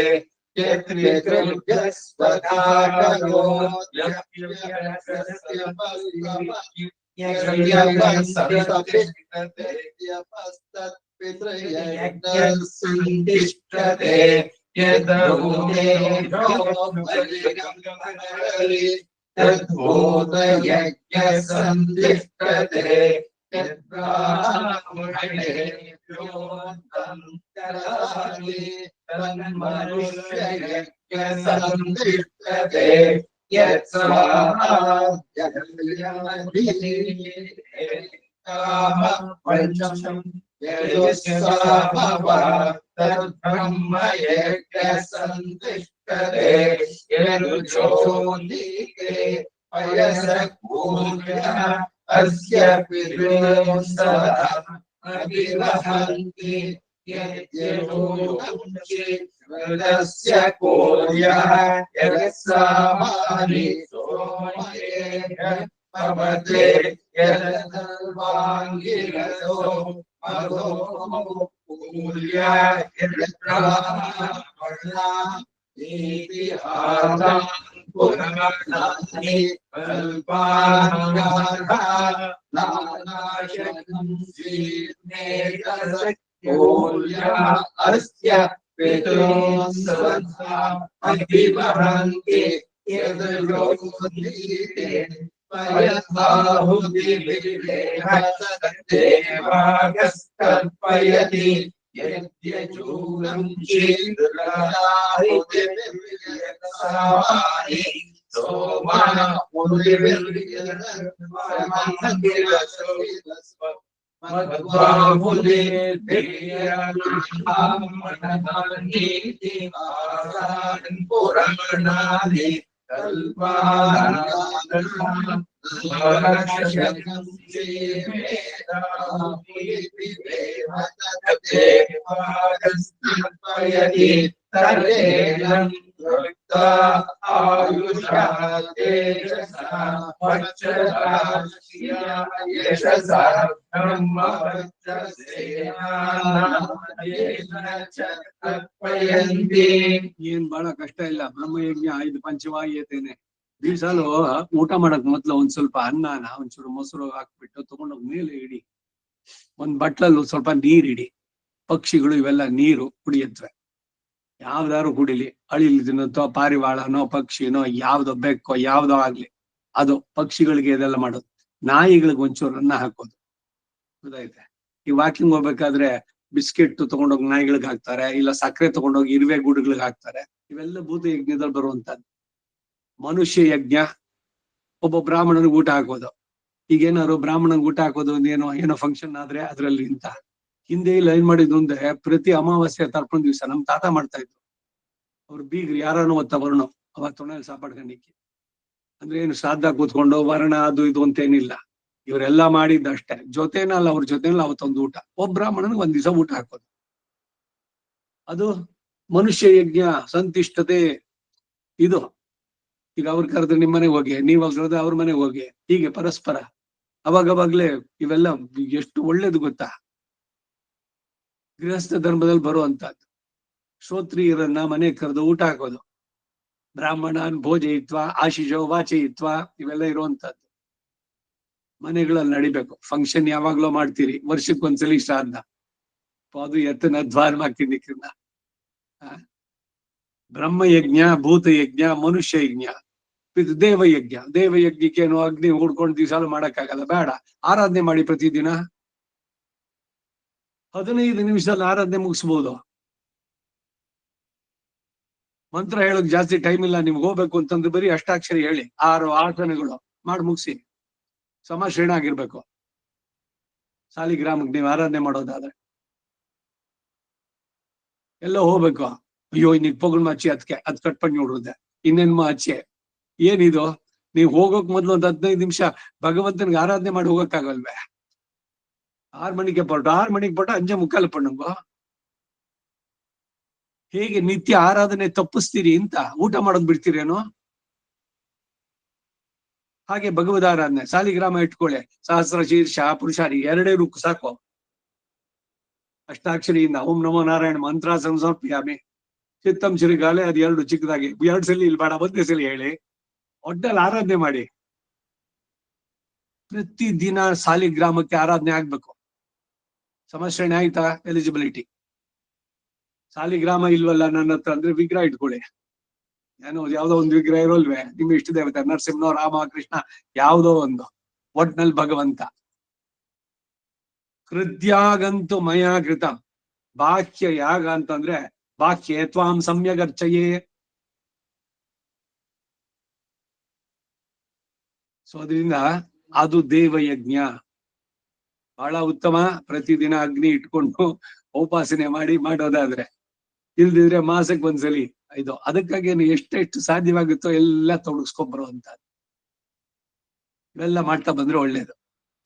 ಏನ್ ಬಹಳ ಕಷ್ಟ ಇಲ್ಲ. ಬ್ರಹ್ಮಯಜ್ಞ 5 ಪಂಚವಾಹಿಯತೇನೆ. ದಿವ್ಸಾಲು ಊಟ ಮಾಡಕ್ ಮೊದ್ಲು ಒಂದ್ ಸ್ವಲ್ಪ ಅನ್ನನ ಒಂಚೂರು ಮೊಸರು ಹಾಕ್ಬಿಟ್ಟು ತಗೊಂಡೋಗ್ ಮೇಲೆ ಇಡಿ. ಒಂದ್ ಬಟ್ಲಲ್ಲಿ ಸ್ವಲ್ಪ ನೀರ್ ಇಡಿ. ಪಕ್ಷಿಗಳು ಇವೆಲ್ಲ ನೀರು ಕುಡಿಯತ್ವೆ. ಯಾವ್ದಾರು ಕುಡಿಲಿ, ಅಳಿಲ್ ತಿನ್ನುತ್ತೋ, ಪಾರಿವಾಳನೋ, ಪಕ್ಷಿನೋ, ಯಾವ್ದೋ ಬೆಕ್ಕೋ ಯಾವ್ದೋ ಆಗ್ಲಿ, ಅದು ಪಕ್ಷಿಗಳಿಗೆ ಇದೆಲ್ಲ ಮಾಡೋದು. ನಾಯಿಗಳಿಗೆ ಒಂಚೂರು ಅನ್ನ ಹಾಕೋದು. ಗೊತ್ತಾಯ್ತೆ? ಈ ವಾಕಿಂಗ್ ಹೋಗ್ಬೇಕಾದ್ರೆ ಬಿಸ್ಕೆಟ್ ತಗೊಂಡೋಗಿ ನಾಯಿಗಳಿಗೆ ಹಾಕ್ತಾರೆ, ಇಲ್ಲ ಸಕ್ಕರೆ ತಗೊಂಡೋಗಿ ಇರುವೆ ಗೂಡುಗಳಿಗೆ ಹಾಕ್ತಾರೆ. ಇವೆಲ್ಲ ಭೂತ ಯಜ್ಞದಲ್ಲಿ ಬರುವಂತದ್ದು. ಮನುಷ್ಯ ಯಜ್ಞ, ಒಬ್ಬ ಬ್ರಾಹ್ಮಣನಿಗೆ ಊಟ ಹಾಕೋದು. ಈಗೇನಾದ್ರು ಬ್ರಾಹ್ಮಣನಿಗೆ ಊಟ ಹಾಕೋದು ಏನೋ ಫಂಕ್ಷನ್ ಆದ್ರೆ ಅದ್ರಲ್ಲಿ ಇಂತ ಹಿಂದೆ ಇಲ್ಲ ಏನ್ ಮಾಡಿದ್ದು ಅಂದ್ರೆ, ಪ್ರತಿ ಅಮಾವಾಸ್ಯೆ ತರ್ಪಣ ದಿವಸ ನಮ್ ತಾತ ಮಾಡ್ತಾ ಇದ್ರು. ಅವ್ರು ಬೀಗ್ರಿ ಯಾರನ್ನೋ ಒತ್ತ ವರ್ಣ ಅವಾಗ ತೊಣೆಯಲ್ಲಿ ಸಾಪಾಡ್ಕೊಂಡಿಕ್ಕೆ ಅಂದ್ರೆ ಏನು ಶ್ರಾದ್ದ ಕೂತ್ಕೊಂಡು ವರ್ಣ ಅದು ಇದು ಅಂತೇನಿಲ್ಲ. ಇವರೆಲ್ಲಾ ಮಾಡಿದ್ದಷ್ಟೇ. ಜೊತೆನಲ್ಲ ಅವ್ರ ಜೊತೆನಲ್ಲ ಅವತ್ತೊಂದು ಊಟ. ಒಬ್ಬ ಬ್ರಾಹ್ಮಣನಿಗೆ ಒಂದ್ ದಿವಸ ಊಟ ಹಾಕೋದು. ಅದು ಮನುಷ್ಯ ಯಜ್ಞ, ಸಂತಿಷ್ಠತೆ. ಇದು ಈಗ ಅವ್ರ ಕರೆದ್ರೆ ನಿಮ್ ಮನೆಗೆ ಹೋಗಿ, ನೀವ್ ಕರೆದ್ರೆ ಅವ್ರ ಮನೆಗೆ ಹೋಗಿ, ಹೀಗೆ ಪರಸ್ಪರ ಅವಾಗವಾಗ್ಲೇ ಇವೆಲ್ಲ ಎಷ್ಟು ಒಳ್ಳೇದು ಗೊತ್ತಾ. ಗೃಹಸ್ಥ ಧರ್ಮದಲ್ಲಿ ಬರುವಂತಹದ್ದು. ಶ್ರೋತ್ರಿಯರನ್ನ ಮನೆ ಕರೆದು ಊಟ ಹಾಕೋದು. ಬ್ರಾಹ್ಮಣನ್ ಭೋಜಯಿತ್ವ ಆಶಿಷೋ ವಾಚಯಿತ್ವ ಇವೆಲ್ಲ ಇರುವಂತದ್ದು ಮನೆಗಳಲ್ಲಿ ನಡಿಬೇಕು. ಫಂಕ್ಷನ್ ಯಾವಾಗ್ಲೋ ಮಾಡ್ತೀರಿ, ವರ್ಷಕ್ಕೊಂದ್ಸಲಿ ಶ್ರಾದ್ದ. ಅದು ಎತ್ತನ ದ್ವಾರ ಹಾಕಿದ್ದಕ್ಕಿನ್ನ ಬ್ರಹ್ಮಯಜ್ಞ, ಭೂತಯಜ್ಞ, ಮನುಷ್ಯ ಯಜ್ಞ, ದೇವಯಜ್ಞ. ದೇವಯಜ್ಞಕ್ಕೇನು ಅಗ್ನಿ ಹುಡ್ಕೊಂಡು ದಿವಸಾಲು ಮಾಡಕ್ಕಾಗಲ್ಲ, ಬೇಡ. ಆರಾಧನೆ ಮಾಡಿ ಪ್ರತಿದಿನ 15 ನಿಮಿಷದಲ್ಲಿ ಆರಾಧನೆ ಮುಗಿಸ್ಬೋದು. ಮಂತ್ರ ಹೇಳೋಕ್ ಜಾಸ್ತಿ ಟೈಮ್ ಇಲ್ಲ ನಿಮ್ಗೆ. ಹೋಗ್ಬೇಕು ಅಂತಂದ್ರೆ ಬರೀ ಅಷ್ಟಾಕ್ಷರಿ ಹೇಳಿ 6 ಆಸನಗಳು ಮಾಡಿ ಮುಗಿಸಿ. ಸಮಾಶ್ರಣ ಆಗಿರ್ಬೇಕು. ಸಾಲಿಗ್ರಾಮಕ್ಕೆ ನೀವು ಆರಾಧನೆ ಮಾಡೋದಾದ್ರೆ ಎಲ್ಲ ಹೋಗ್ಬೇಕು. ಅಯ್ಯೋ ಇನ್ನೀಗ ಪೊಗಳು ಮಚ್ಚಿ ಅದಕ್ಕೆ ಅದ್ ಕಟ್ಪಂಡು ನೋಡ್ರದೆ ಇನ್ನೇನ್ಮ ಹಚ್ಚೆ. ಏನಿದು, ನೀವು ಹೋಗೋಕ್ ಮೊದ್ಲು ಒಂದ್ 15 ನಿಮಿಷ ಭಗವಂತನಿಗೆ ಆರಾಧನೆ ಮಾಡಿ ಹೋಗಕ್ಕಾಗಲ್ವೇ? 6 ಮಣಿಗೆ ಹೊರಟು 6 ಮಣಿಗೆ ಹೊರಟು 5:45 ಪಣ್ಣಂಗು. ಹೇಗೆ ನಿತ್ಯ ಆರಾಧನೆ ತಪ್ಪಿಸ್ತೀರಿ ಅಂತ ಊಟ ಮಾಡೋದ್ ಬಿಡ್ತೀರೇನೋ ಹಾಗೆ ಭಗವದ್ ಆರಾಧನೆ. ಸಾಲಿಗ್ರಾಮ ಇಟ್ಕೊಳ್ಳಿ, ಸಹಸ್ರ ಶೀರ್ಷ ಪುರುಷಾರಿ 2 ರುಕ್ ಸಾಕು. ಅಷ್ಟಾಕ್ಷರಿಯಿಂದ ಓಂ ನಮೋ ನಾರಾಯಣ ಮಂತ್ರ ಸಂಸರ್ಪ್ಯಾಮಿ ಚಿತ್ತಂ ಶ್ರೀಗಾಲೆ ಅದು 2 ಚಿಕ್ಕದಾಗಿ 2 ಸಲ ಇಲ್ಲಿ ಬೇಡ, 1 ಸಲ ಹೇಳಿ ಒಟ್ಟಲ್ಲಿ ಆರಾಧನೆ ಮಾಡಿ. ಪ್ರತಿ ದಿನ ಸಾಲಿಗ್ರಾಮಕ್ಕೆ ಆರಾಧನೆ ಆಗ್ಬೇಕು. ಸಮಶ್ರೇಣೆ ಆಯ್ತಾ? ಎಲಿಜಿಬಿಲಿಟಿ. ಸಾಲಿಗ್ರಾಮ ಇಲ್ವಲ್ಲ ನನ್ನ ಹತ್ರ ಅಂದ್ರೆ ವಿಗ್ರಹ ಇಟ್ಕೊಳ್ಳಿ. ಏನೋ ಯಾವ್ದೋ ಒಂದು ವಿಗ್ರಹ ಇರೋಲ್ವೇ ನಿಮ್ ಇಷ್ಟ ದೇವತೆ, ನರಸಿಂಹ, ರಾಮ, ಕೃಷ್ಣ, ಯಾವ್ದೋ ಒಂದು. ಒಟ್ನಲ್ಲಿ ಭಗವಂತ. ಕೃತ್ಯಾಗಂತು ಮಯ ಕೃತ. ಬಾಹ್ಯ ಯಾಗ ಅಂತಂದ್ರೆ ಬಾಹ್ಯ ತ್ವಾಂ ಸಮ್ಯಗರ್ಚಯೇ. ಸೊ ಅದರಿಂದ ಅದು ದೇವಯಜ್ಞ ಬಹಳ ಉತ್ತಮ. ಪ್ರತಿದಿನ ಅಗ್ನಿ ಇಟ್ಕೊಂಡು ಉಪಾಸನೆ ಮಾಡಿ ಮಾಡೋದಾದ್ರೆ, ಇಲ್ದಿದ್ರೆ ಮಾಸಕ್ಕೆ ಒಂದ್ಸಲಿ ಇದು. ಅದಕ್ಕಾಗಿ ಎಷ್ಟೆಷ್ಟು ಸಾಧ್ಯವಾಗುತ್ತೋ ಎಲ್ಲ ತೊಡಗಿಸ್ಕೊಂಡ್ ಬರುವಂತದ್ದು. ಇವೆಲ್ಲ ಮಾಡ್ತಾ ಬಂದ್ರೆ ಒಳ್ಳೇದು.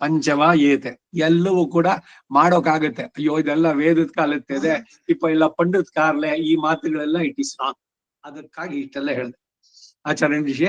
ಪಂಚವ ಏತೆ ಎಲ್ಲವೂ ಕೂಡ ಮಾಡೋಕಾಗತ್ತೆ. ಅಯ್ಯೋ ಇದೆಲ್ಲ ವೇದದ ಕಾಲತ್ತಿದೆ, ಇಲ್ಲ ಪಂಡಿತ್ ಕಾರ್ಲೆ, ಈ ಮಾತುಗಳೆಲ್ಲ ಇಟ್ ಇಸ್ ರಾಂಗ್. ಅದಕ್ಕಾಗಿ ಇಷ್ಟೆಲ್ಲ ಹೇಳಿದೆ. ಆಚಾರ್ಯ ವಿಷಯ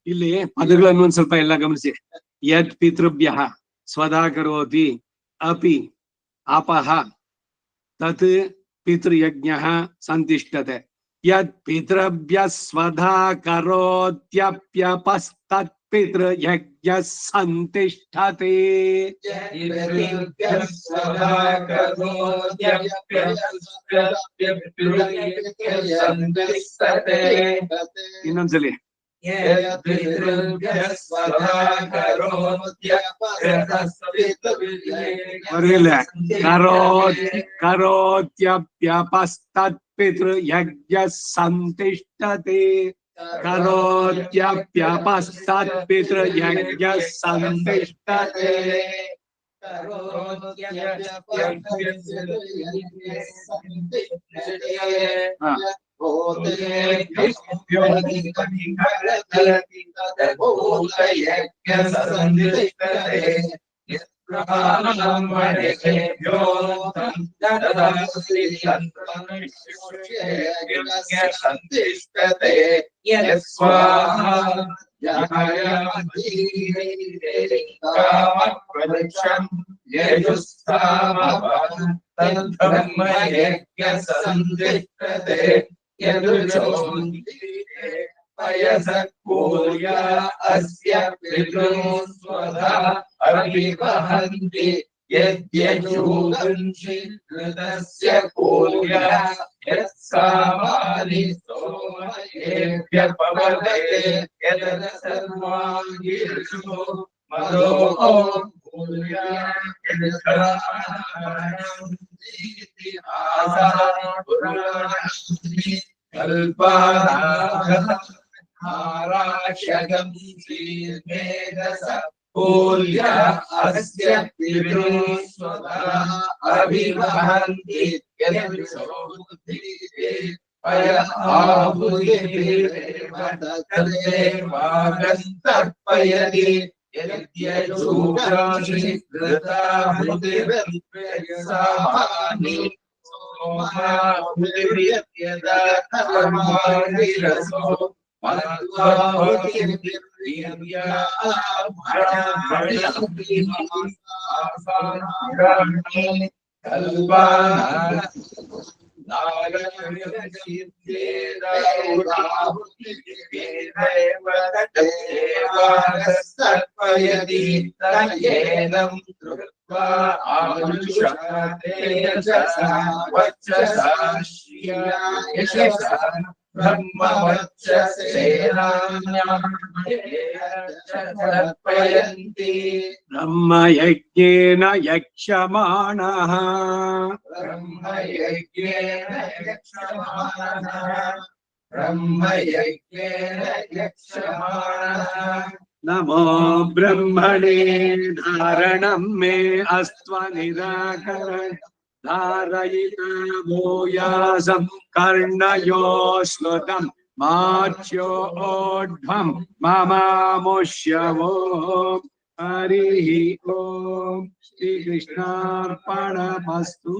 ಇಲ್ಲಿ ಪದಗಳನ್ನು ಒಂದ್ ಸ್ವಲ್ಪ ಎಲ್ಲ ಗಮನಿಸಿ. ಯದ್ ಪಿತೃಭ್ಯ ಸ್ವದಾ ಕರೋತಿ ಅಪಿ ಅಪಹ ತತ್ ಪಿತೃಯಜ್ಞ ಸಂತಿಷ್ಠತೆ. यत्पितृभ्यस्वधा करोत्यप्यपस्तत्पितृयज्ञः सन्तिष्ठते ಇನ್ನೊಂದ್ಸಲಿ ಬರಲಿಲ್ಲ करोत्यप्यपस्तत्पितृयज्ञः सन्तिष्ठते करोत्यप्यपस्तत्पितृयज्ञः सन्तिष्ठते अभिवहन्ति यद्यजूगंसि कृतस्य कूल्या यत्सामानि सोमयेभ्य पवते यदन सर्वाङ्गीषु मदो कूल्या यत्सामानि आसापुराणि कल्पानाराशगं श्रीमेधस कूल्या अस्य पितृस्वधा अभिवहन्ति यद्यजूगंसि पय आहुतिर्वागन्तर्पयति यद्यजूगंसि कृताहुतिर्सामानि सोमाहुतिर्यदा कर्माणिरसो ब्रह्मयज्ञेन यक्षमाणः नमो ब्रह्मणे धारणं मे अस्त्वनिराकरणं धारयिता भूयासं कर्णयो श्रुतं माच्यो ओढ्वं ममामुष्यवो हरिः ओम श्री कृष्णार्पणमस्तु।